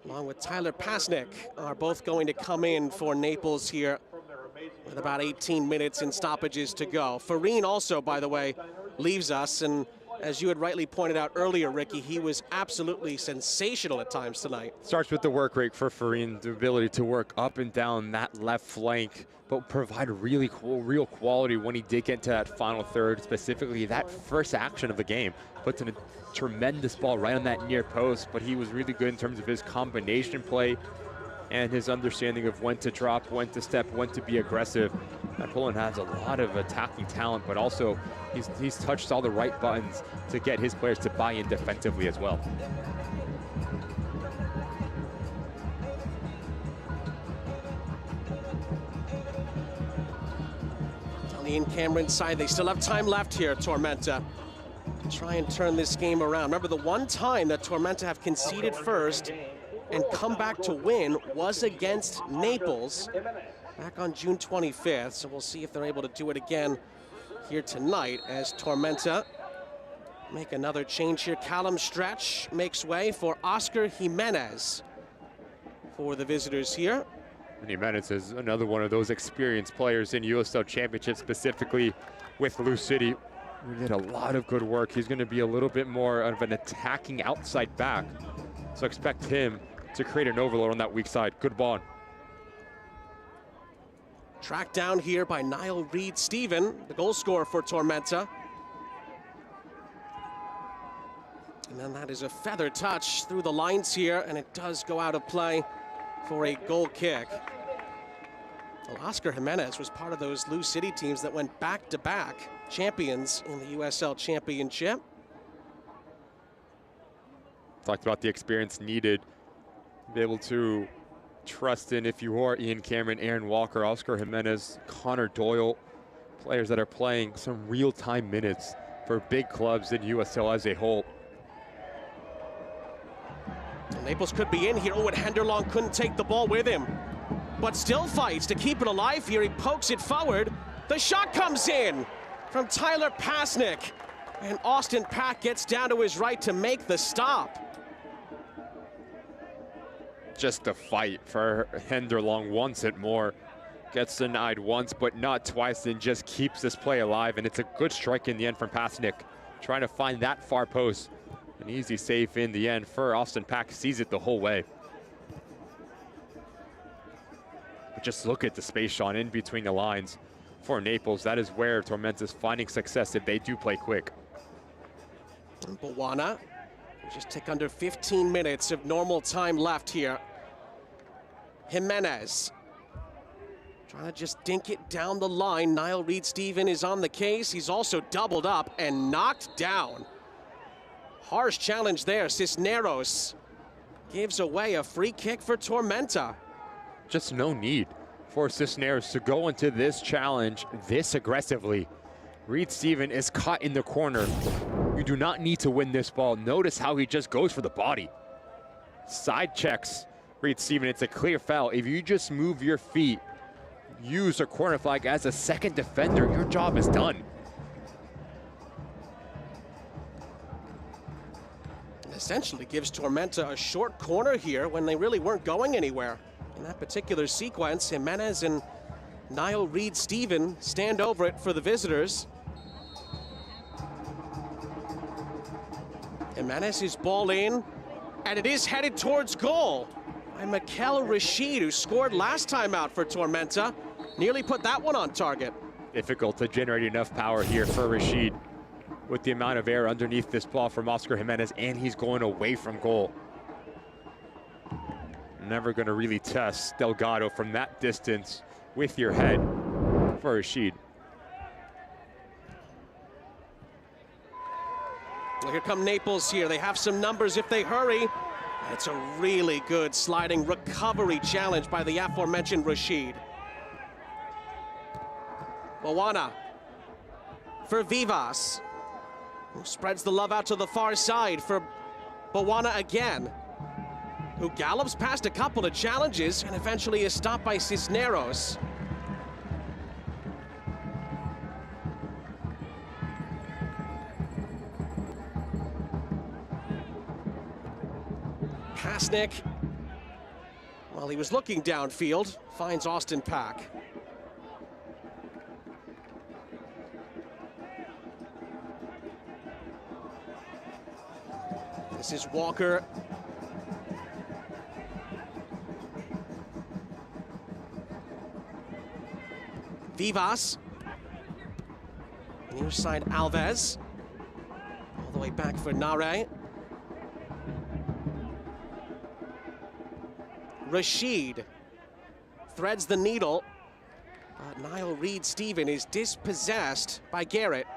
along with Tyler Pasnick, are both going to come in for Naples here with about 18 minutes in stoppages to go. Farin also, by the way, leaves us, and as you had rightly pointed out earlier, Ricky, he was absolutely sensational at times tonight. Starts with the work rate for Farin, the ability to work up and down that left flank, but provide really cool, real quality when he did get to that final third, specifically that first action of the game. Puts in a tremendous ball right on that near post, but he was really good in terms of his combination play and his understanding of when to drop, when to step, when to be aggressive. Matt Poland has a lot of attacking talent, but also he's touched all the right buttons to get his players to buy in defensively as well. On the in-Cameron side, they still have time left here, Tormenta, to try and turn this game around. Remember, the one time that Tormenta have conceded first and come back to win was against Naples back on June 25th. So we'll see if they're able to do it again here tonight as Tormenta make another change here. Callum Stretch makes way for Oscar Jimenez for the visitors here. And Jimenez is another one of those experienced players in USL Championship, specifically with Lou City. We did a lot of good work. He's going to be a little bit more of an attacking outside back. So expect him to create an overload on that weak side. Good ball. Tracked down here by Niall Reed-Stephen, the goal scorer for Tormenta. And then that is a feather touch through the lines here, and it does go out of play for a goal kick. Well, Oscar Jimenez was part of those Lou City teams that went back-to-back champions in the USL Championship. Talked about the experience needed to be able to trust in if you are Ian Cameron, Aaron Walker, Oscar Jimenez, Connor Doyle, players that are playing some real-time minutes for big clubs in USL as a whole. Naples could be in here. Oh, and Henderlong couldn't take the ball with him, but still fights to keep it alive here. He pokes it forward. The shot comes in from Tyler Pasnick, and Austin Pack gets down to his right to make the stop. Just a fight for Henderlong, wants it more. Gets denied once, but not twice, and just keeps this play alive. And it's a good strike in the end from Pasnick, trying to find that far post. An easy save in the end for Austin Pack, sees it the whole way. But just look at the space, Sean, in between the lines for Naples. That is where Tormenta's finding success if they do play quick. And Bawana, just tick under 15 minutes of normal time left here. Jimenez trying to just dink it down the line. Niall Reed-Steven is on the case. He's also doubled up and knocked down. Harsh challenge there. Cisneros gives away a free kick for Tormenta. Just no need for Cisneros to go into this challenge this aggressively. Reed-Steven is caught in the corner. You do not need to win this ball. Notice how he just goes for the body. Side checks Reed-Steven. It's a clear foul. If you just move your feet, use a corner flag as a second defender, your job is done. Essentially gives Tormenta a short corner here when they really weren't going anywhere. In that particular sequence, Jimenez and Niall Reed-Steven stand over it for the visitors. Jimenez's ball in, and it is headed towards goal by Mikel Rashid, who scored last time out for Tormenta. Nearly put that one on target. Difficult to generate enough power here for Rashid with the amount of air underneath this ball from Oscar Jimenez, and he's going away from goal. Never going to really test Delgado from that distance with your head for Rashid. Well, here come Naples here. They have some numbers if they hurry. It's a really good sliding recovery challenge by the aforementioned Rashid. Bawana for Vivas, who spreads the love out to the far side for Bawana again, who gallops past a couple of challenges and eventually is stopped by Cisneros. Pasnick, while he was looking downfield, finds Austin Pack. This is Walker. Vivas. Near side Alves. All the way back for Nare. Rashid threads the needle, but Niall Reed-Steven is dispossessed by Garrett.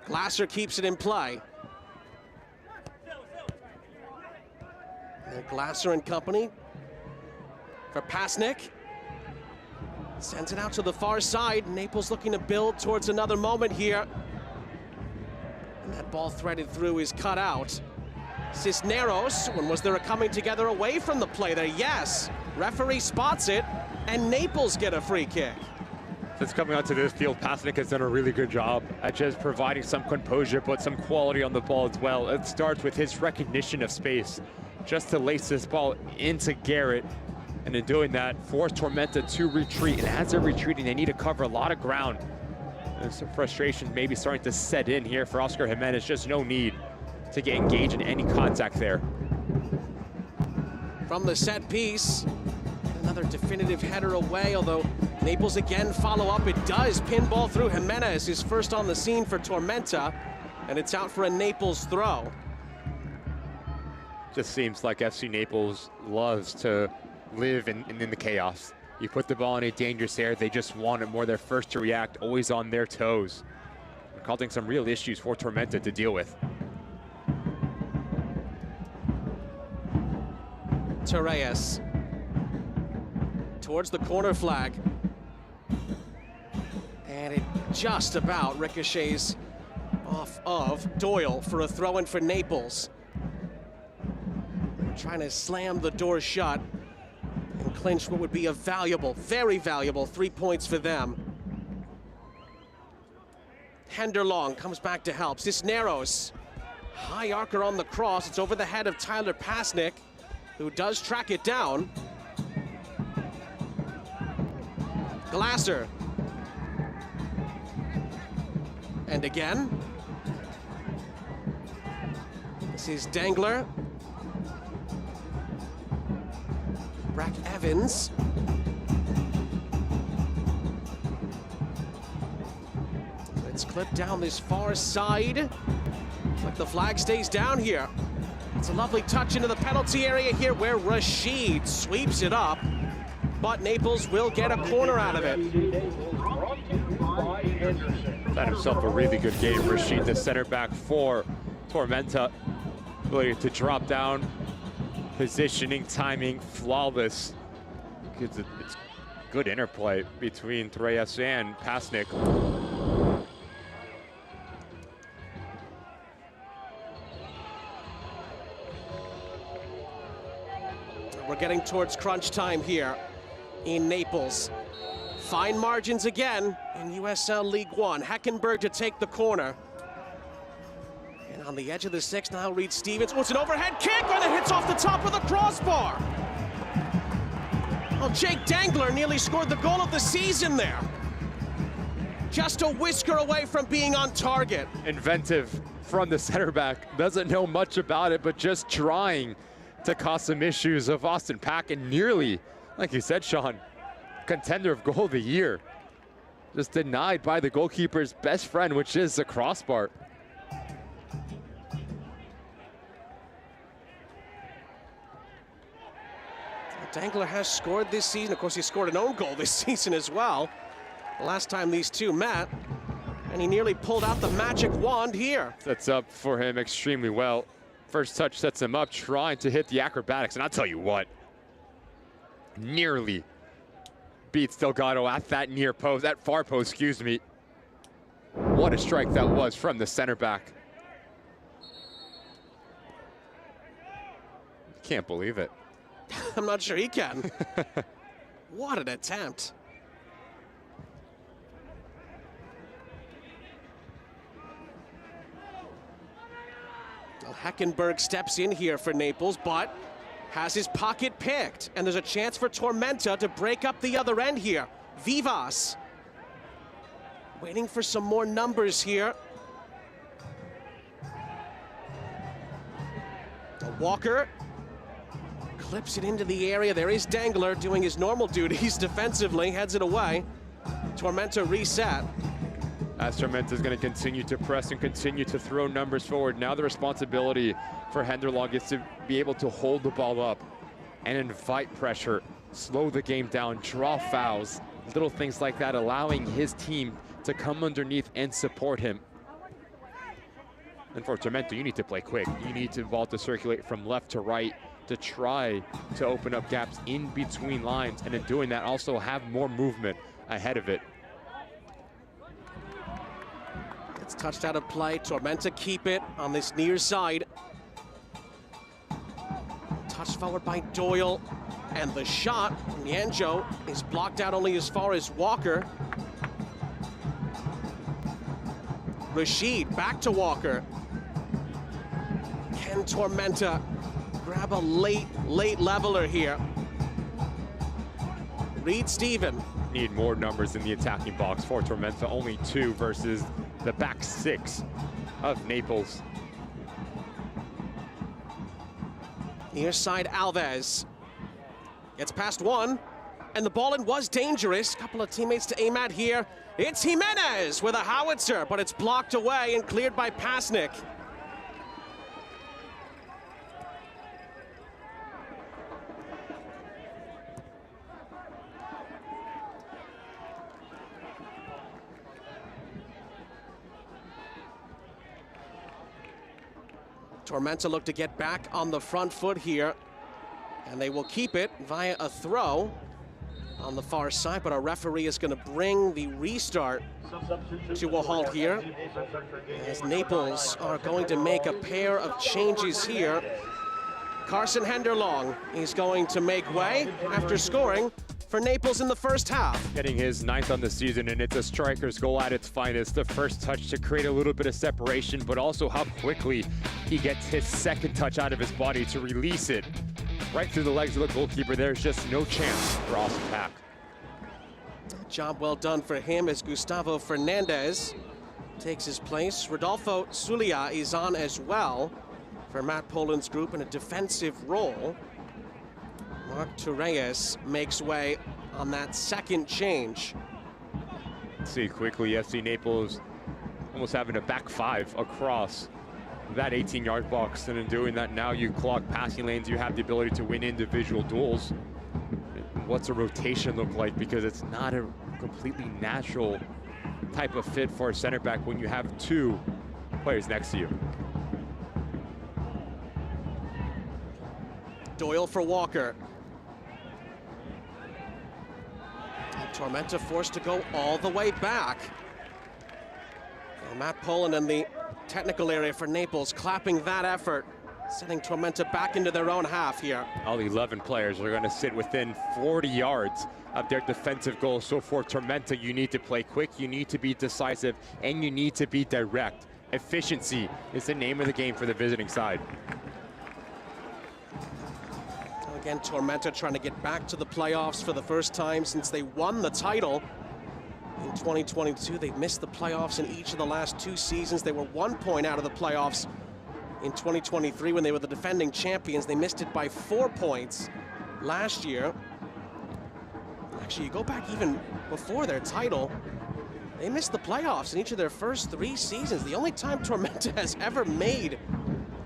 Glasser keeps it in play. And Glasser and company for Pasnick. Sends it out to the far side. Naples looking to build towards another moment here. And that ball threaded through is cut out. Cisneros, when was there a coming together away from the play there? Yes. Referee spots it, and Naples get a free kick. Since coming onto this field, Pasnick has done a really good job at just providing some composure, but some quality on the ball as well. It starts with his recognition of space, just to lace this ball into Garrett. And in doing that, force Tormenta to retreat. And as they're retreating, they need to cover a lot of ground. And some frustration maybe starting to set in here for Oscar Jimenez. Just no need to get engaged in any contact there. from the set piece. Another definitive header away, although Naples again follow up. It does. Pinball through. Jimenez is first on the scene for Tormenta, and it's out for a Naples throw. Just seems like FC Naples loves to live in the chaos. You put the ball in a dangerous area, they just want it more. They're first to react, always on their toes. They're causing some real issues for Tormenta to deal with. Torres towards the corner flag. And it just about ricochets off of Doyle for a throw-in for Naples. Trying to slam the door shut and clinch what would be a valuable, very valuable 3 points for them. Henderlong comes back to help. Cisneros, high arcer on the cross. It's over the head of Tyler Pasnick, who does track it down. Glasser. And again. This is Dangler. Brack Evans. It's clipped down this far side. Looks like the flag stays down here. It's a lovely touch into the penalty area here where Rashid sweeps it up, but Naples will get a corner out of it. Had himself a really good game. Rashid, the center back for Tormenta, ability to drop down, positioning, timing, flawless. It's good interplay between Torres and Pasnick. We're getting towards crunch time here in Naples. Fine margins again in USL League One. Heckenberg to take the corner. And on the edge of the six now, Reed Stevens. Oh, it's an overhead kick, and it hits off the top of the crossbar. Well, Jake Dangler nearly scored the goal of the season there. Just a whisker away from being on target. Inventive from the center back. Doesn't know much about it, but just trying to cause some issues of Austin Pack, and nearly, like you said, Sean, contender of goal of the year. Just denied by the goalkeeper's best friend, which is the crossbar. Dangler has scored this season. Of course, he scored an own goal this season as well. The last time these two met, and he nearly pulled out the magic wand here. Sets up for him extremely well. First touch sets him up, trying to hit the acrobatics, and I'll tell you what, nearly beats Delgado at that near post, that far post, excuse me. What a strike that was from the center back. Can't believe it. I'm not sure he can. What an attempt. Well, Heckenberg steps in here for Naples, but has his pocket picked. And there's a chance for Tormenta to break up the other end here. Vivas waiting for some more numbers here. Walker clips it into the area. There is Dangler doing his normal duties defensively, heads it away. Tormenta reset. As Tormenta is going to continue to press and continue to throw numbers forward. Now the responsibility for Henderlong is to be able to hold the ball up and invite pressure, slow the game down, draw fouls, little things like that, allowing his team to come underneath and support him. And for Tormenta, you need to play quick. You need the ball to circulate from left to right to try to open up gaps in between lines, and in doing that also have more movement ahead of it. It's touched out of play. Tormenta keep it on this near side. Touched forward by Doyle, and the shot, Nyanjo, is blocked out only as far as Walker. Rashid back to Walker. Can Tormenta grab a late leveler here? Reed Steven. Need more numbers in the attacking box for Tormenta. Only 2 versus the back 6 of Naples. Near side Alves. Gets past one, and the ball in was dangerous. Couple of teammates to aim at here. It's Jimenez with a howitzer, but it's blocked away and cleared by Pasnik. Tormenta look to get back on the front foot here, and they will keep it via a throw on the far side, but our referee is going to bring the restart to a halt here, as Naples are going to make a pair of changes here. Carson Henderlong is going to make way after scoring for Naples in the first half. Getting his 9th on the season, and it's a striker's goal at its finest. The first touch to create a little bit of separation, but also how quickly he gets his 2nd touch out of his body to release it right through the legs of the goalkeeper. There's just no chance for Austin Pack. Job well done for him as Gustavo Fernandez takes his place. Rodolfo Zulia is on as well for Matt Poland's group in a defensive role. Mark Torres makes way on that 2nd change. See quickly, FC Naples almost having a back 5 across that 18-yard box, and in doing that now you clog passing lanes, you have the ability to win individual duels. What's a rotation look like? Because it's not a completely natural type of fit for a center back when you have 2 players next to you. Doyle for Walker. And Tormenta forced to go all the way back. And Matt Poland in the technical area for Naples clapping that effort, sending Tormenta back into their own half here. All 11 players are going to sit within 40 yards of their defensive goal. So for Tormenta, you need to play quick, you need to be decisive, and you need to be direct. Efficiency is the name of the game for the visiting side. Again, Tormenta trying to get back to the playoffs for the first time since they won the title in 2022. They've missed the playoffs in each of the last 2 seasons. They were 1 point out of the playoffs in 2023 when they were the defending champions. They missed it by 4 points last year. Actually, you go back even before their title, they missed the playoffs in each of their first 3 seasons. The only time Tormenta has ever made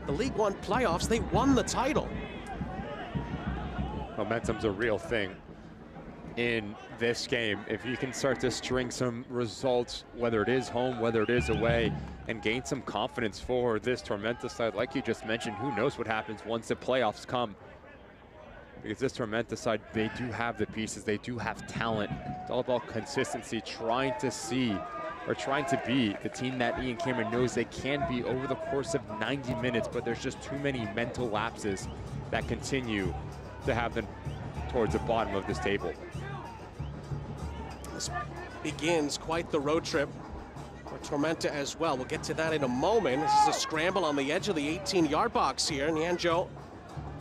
the League One playoffs, they won the title. Momentum's a real thing in this game. If you can start to string some results, whether it is home, whether it is away, and gain some confidence for this Tormenta side, like you just mentioned, who knows what happens once the playoffs come. Because this Tormenta side, they do have the pieces, they do have talent. It's all about consistency, trying to be the team that Ian Cameron knows they can be over the course of 90 minutes, but there's just too many mental lapses that continue to have them towards the bottom of this table. This begins quite the road trip for Tormenta as well. We'll get to that in a moment. This is a scramble on the edge of the 18-yard box here. Nyanjo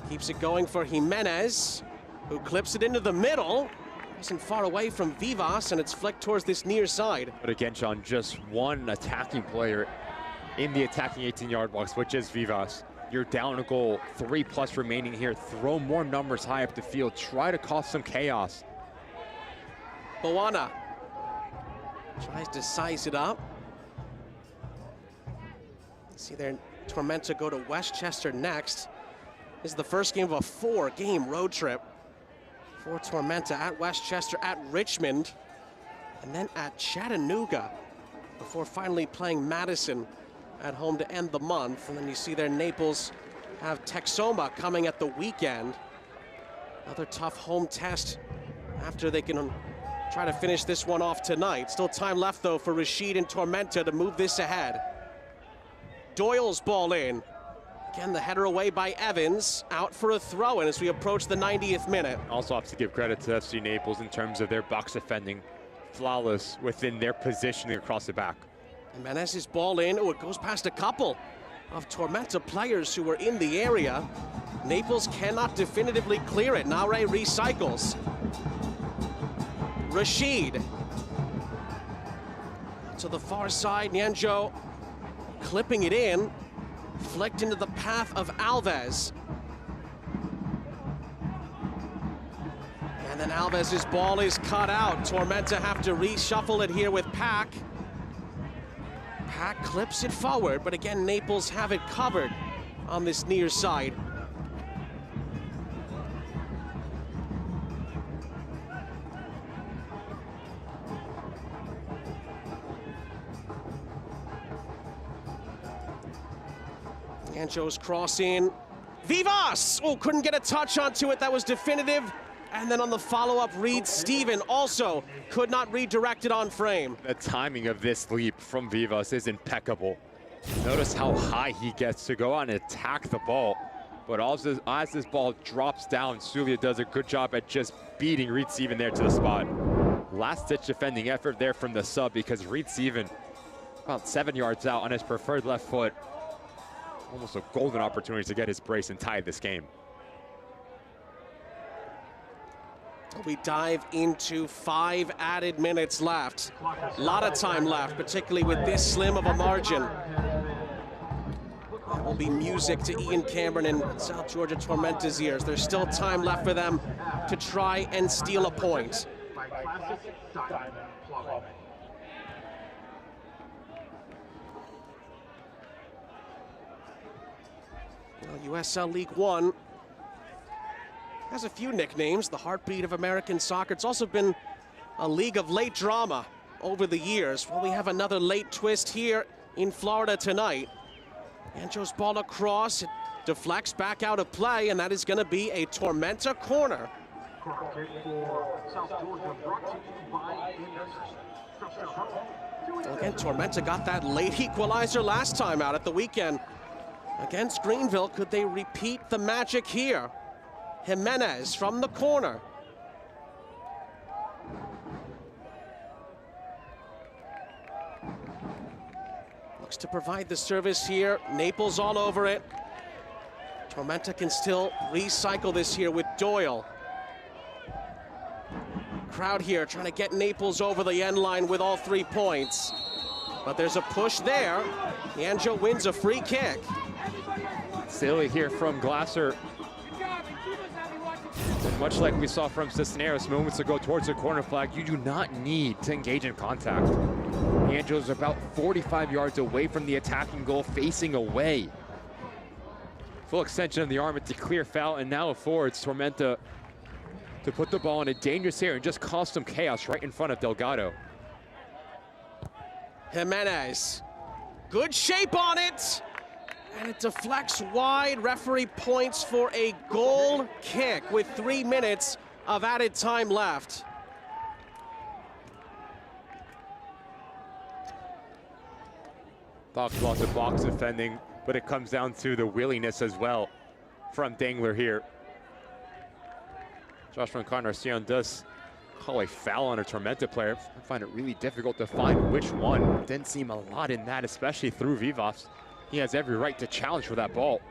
keeps it going for Jimenez, who clips it into the middle. Wasn't far away from Vivas, and it's flicked towards this near side. But again, Sean, just one attacking player in the attacking 18-yard box, which is Vivas. You're down a goal, 3+ remaining here. Throw more numbers high up the field. Try to cause some chaos. Boana tries to size it up. See there, Tormenta go to Westchester next. This is the first game of a 4-game road trip for Tormenta, at Westchester, at Richmond, and then at Chattanooga, before finally playing Madison at home to end the month. And then you see there Naples have Texoma coming at the weekend. Another tough home test after they can try to finish this one off tonight. Still time left though for Rashid and Tormenta to move this ahead. Doyle's ball in. Again, the header away by Evans, out for a throw-in as we approach the 90th minute. Also have to give credit to FC Naples in terms of their box defending. Flawless within their positioning across the back. Jimenez's ball in. Oh, it goes past a couple of Tormenta players who were in the area. Naples cannot definitively clear it. Nare recycles. Rashid. To the far side, Nyanjo clipping it in. Flicked into the path of Alves. And then Alves's ball is cut out. Tormenta have to reshuffle it here with Pack. Pack clips it forward, but again, Naples have it covered on this near side. Anjo's cross in. Vivas! Oh, couldn't get a touch onto it. That was definitive. And then on the follow-up read, Steven also could not redirect it on frame. The timing of this leap from Vivas is impeccable. Notice how high he gets to go out and attack the ball. But also, as this ball drops down, Sulia does a good job at just beating Reed Steven there to the spot. Last-ditch defending effort there from the sub because Reed Steven about 7 yards out on his preferred left foot. Almost a golden opportunity to get his brace and tie this game. We dive into 5 added minutes left. A lot of time left, particularly with this slim of a margin. That will be music to Ian Cameron and South Georgia Tormenta's ears. There's still time left for them to try and steal a point. Well, USL League One has a few nicknames, the heartbeat of American soccer. It's also been a league of late drama over the years. Well, we have another late twist here in Florida tonight. Anjo's ball across, it deflects back out of play, and that is going to be a Tormenta corner. Well, again, Tormenta got that late equalizer last time out at the weekend against Greenville. Could they repeat the magic here? Jimenez from the corner. Looks to provide the service here. Naples all over it. Tormenta can still recycle this here with Doyle. Crowd here trying to get Naples over the end line with all 3 points. But there's a push there. Anjo wins a free kick. Silly here from Glasser. And much like we saw from Cisneros moments ago towards the corner flag, you do not need to engage in contact. Anjo's about 45 yards away from the attacking goal, facing away. Full extension of the arm, it's a clear foul, and now affords Tormenta to put the ball in a dangerous area and just cause some chaos right in front of Delgado. Jimenez, good shape on it. And it deflects wide. Referee points for a goal kick with 3 minutes of added time left. Talks about the box defending, but it comes down to the willingness as well from Dangler here. Josh Encarnacion does call a foul on a Tormenta player. I find it really difficult to find which one. Didn't seem a lot in that, especially through Vivas. He has every right to challenge for that ball.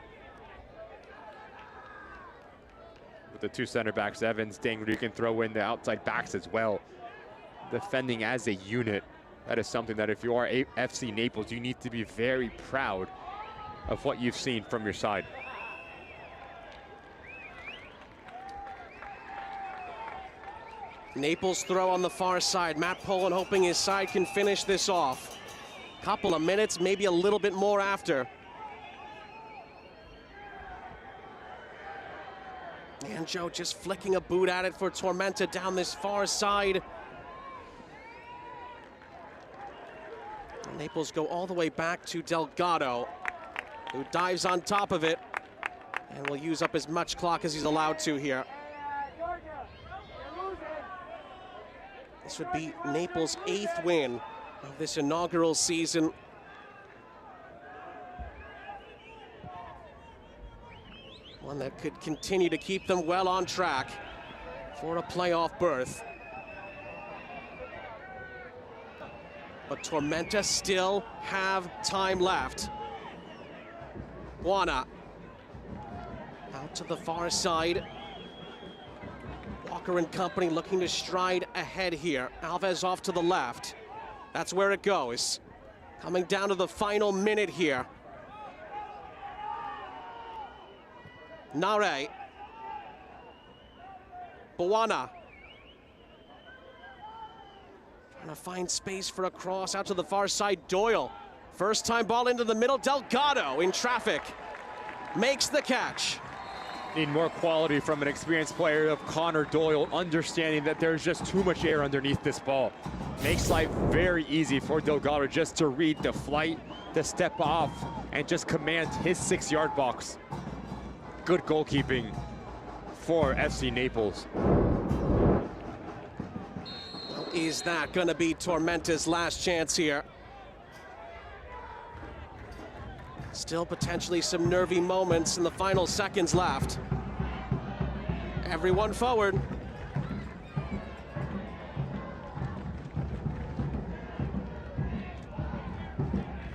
With the 2 center backs, Evans, Dangler, you can throw in the outside backs as well. Defending as a unit, that is something that if you are FC Naples, you need to be very proud of what you've seen from your side. Naples throw on the far side. Matt Poland hoping his side can finish this off. Couple of minutes, maybe a little bit more after. Anjo just flicking a boot at it for Tormenta down this far side. Naples go all the way back to Delgado, who dives on top of it and will use up as much clock as he's allowed to here. This would be Naples' 8th win of this inaugural season. One that could continue to keep them well on track for a playoff berth. But Tormenta still have time left. Buona out to the far side. Walker and company looking to stride ahead here. Alves off to the left. That's where it goes. Coming down to the final minute here. Nare. Buona Trying to find space for a cross out to the far side. Doyle. First time ball into the middle. Delgado in traffic. Makes the catch. Need more quality from an experienced player of Connor Doyle, understanding that there's just too much air underneath this ball. Makes life very easy for Delgado just to read the flight, to step off, and just command his 6-yard box. Good goalkeeping for FC Naples. Is that going to be Tormenta's last chance here? Still potentially some nervy moments in the final seconds left. Everyone forward.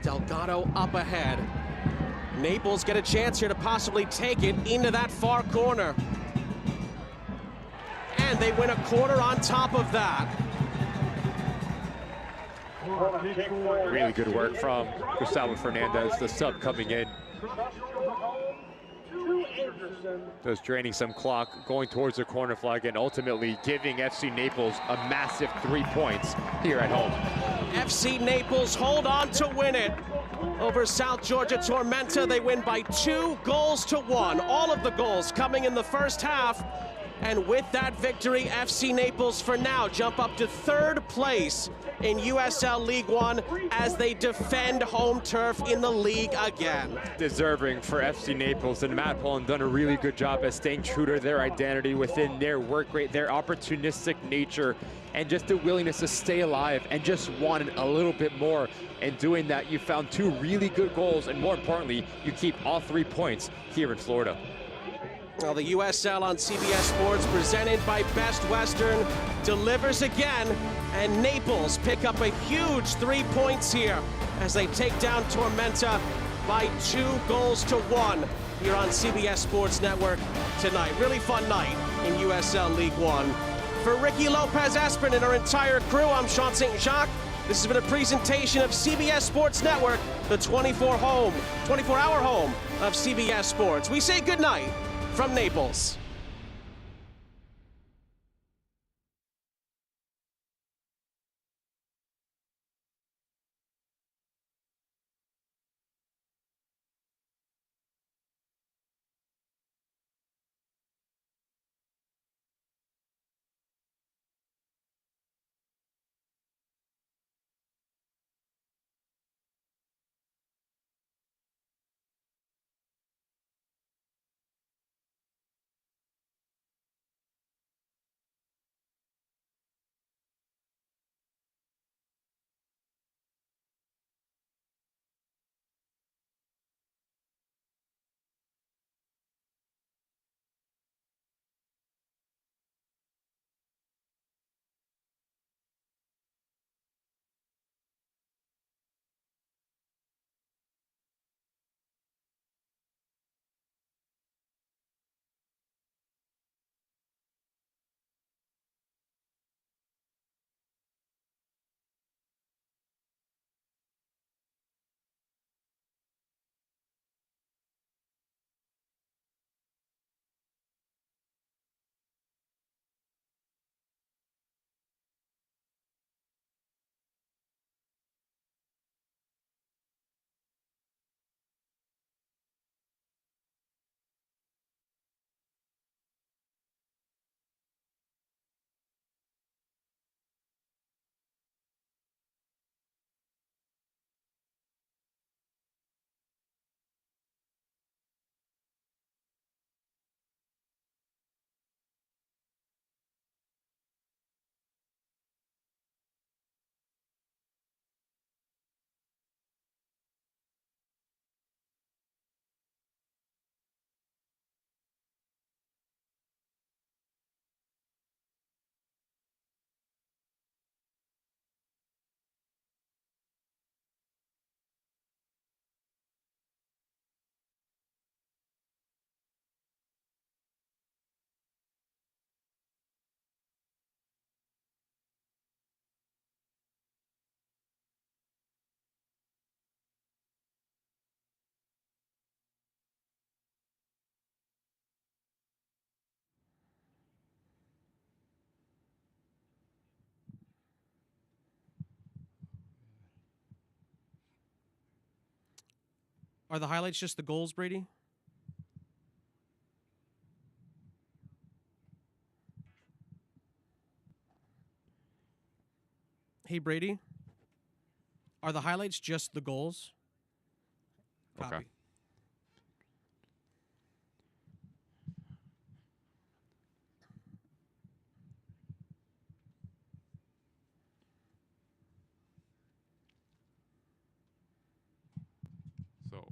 Delgado up ahead. Naples get a chance here to possibly take it into that far corner. And they win a corner on top of that. Really good work from Gustavo Fernandez, the sub coming in. Just draining some clock, going towards the corner flag, and ultimately giving FC Naples a massive 3 points here at home. FC Naples hold on to win it. Over South Georgia Tormenta, they win by 2-1. All of the goals coming in the first half. And with that victory, FC Naples for now jump up to 3rd place in USL League One as they defend home turf in the league again. Deserving for FC Naples, and Matt Pullen done a really good job at staying true to their identity within their work rate, their opportunistic nature, and just the willingness to stay alive and just wanted a little bit more. And doing that, you found 2 really good goals, and more importantly, you keep all 3 points here in Florida. Well, the USL on CBS Sports, presented by Best Western, delivers again, and Naples pick up a huge 3 points here as they take down Tormenta by 2-1 here on CBS Sports Network tonight. Really fun night in USL League One. For Ricky Lopez-Espin and our entire crew, I'm Sean St. Jacques. This has been a presentation of CBS Sports Network, the 24-hour home of CBS Sports. We say good night from Naples. Are the highlights just the goals, Brady? Hey, Brady, are the highlights just the goals? Copy. Okay. So, okay.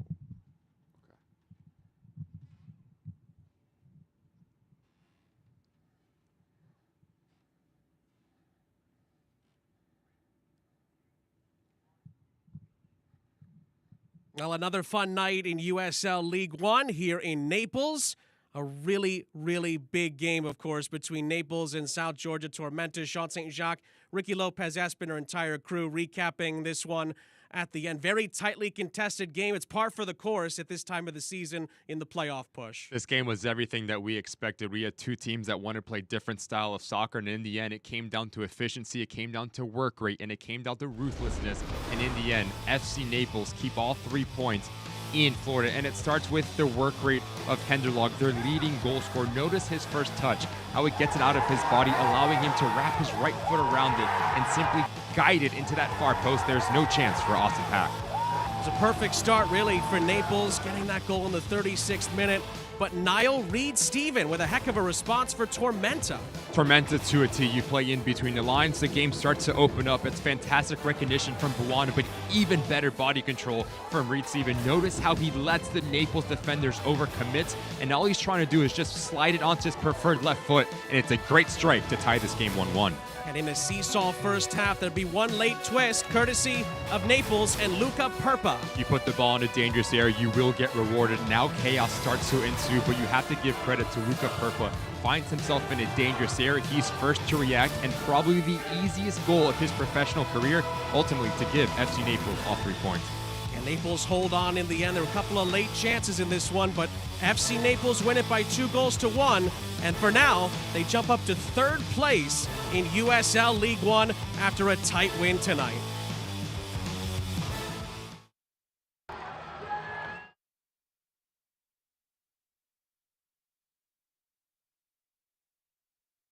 Well, another fun night in USL League One here in Naples. A really, really big game, of course, between Naples and South Georgia Tormenta. Sean St. Jacques, Ricky Lopez-Espin, our entire crew recapping this one at the end. Very tightly contested game. It's par for the course at this time of the season in the playoff push. This game was everything that we expected. We had two teams that wanted to play different style of soccer, and in the end, it came down to efficiency, it came down to work rate, and it came down to ruthlessness. And in the end, FC Naples keep all 3 points in Florida, and it starts with the work rate of Henderlog, their leading goal scorer. Notice his first touch, how it gets it out of his body, allowing him to wrap his right foot around it and simply guide it into that far post. There's no chance for Austin Pack. It was a perfect start, really, for Naples, getting that goal in the 36th minute. But Niall Reed-Steven with a heck of a response for Tormenta. Tormenta to a T. You play in between the lines, the game starts to open up. It's fantastic recognition from Buwana, but even better body control from Reed-Steven. Notice how he lets the Naples defenders overcommit, and all he's trying to do is just slide it onto his preferred left foot, and it's a great strike to tie this game 1-1. And in a seesaw first half, there'd be one late twist, courtesy of Naples and Luca Perpa. You put the ball in a dangerous area, you will get rewarded. Now chaos starts to ensue, but you have to give credit to Luca Perpa. Finds himself in a dangerous area. He's first to react, and probably the easiest goal of his professional career, ultimately to give FC Naples all 3 points. And Naples hold on in the end. There were a couple of late chances in this one, but FC Naples win it by 2-1. And for now, they jump up to third place in USL League One after a tight win tonight.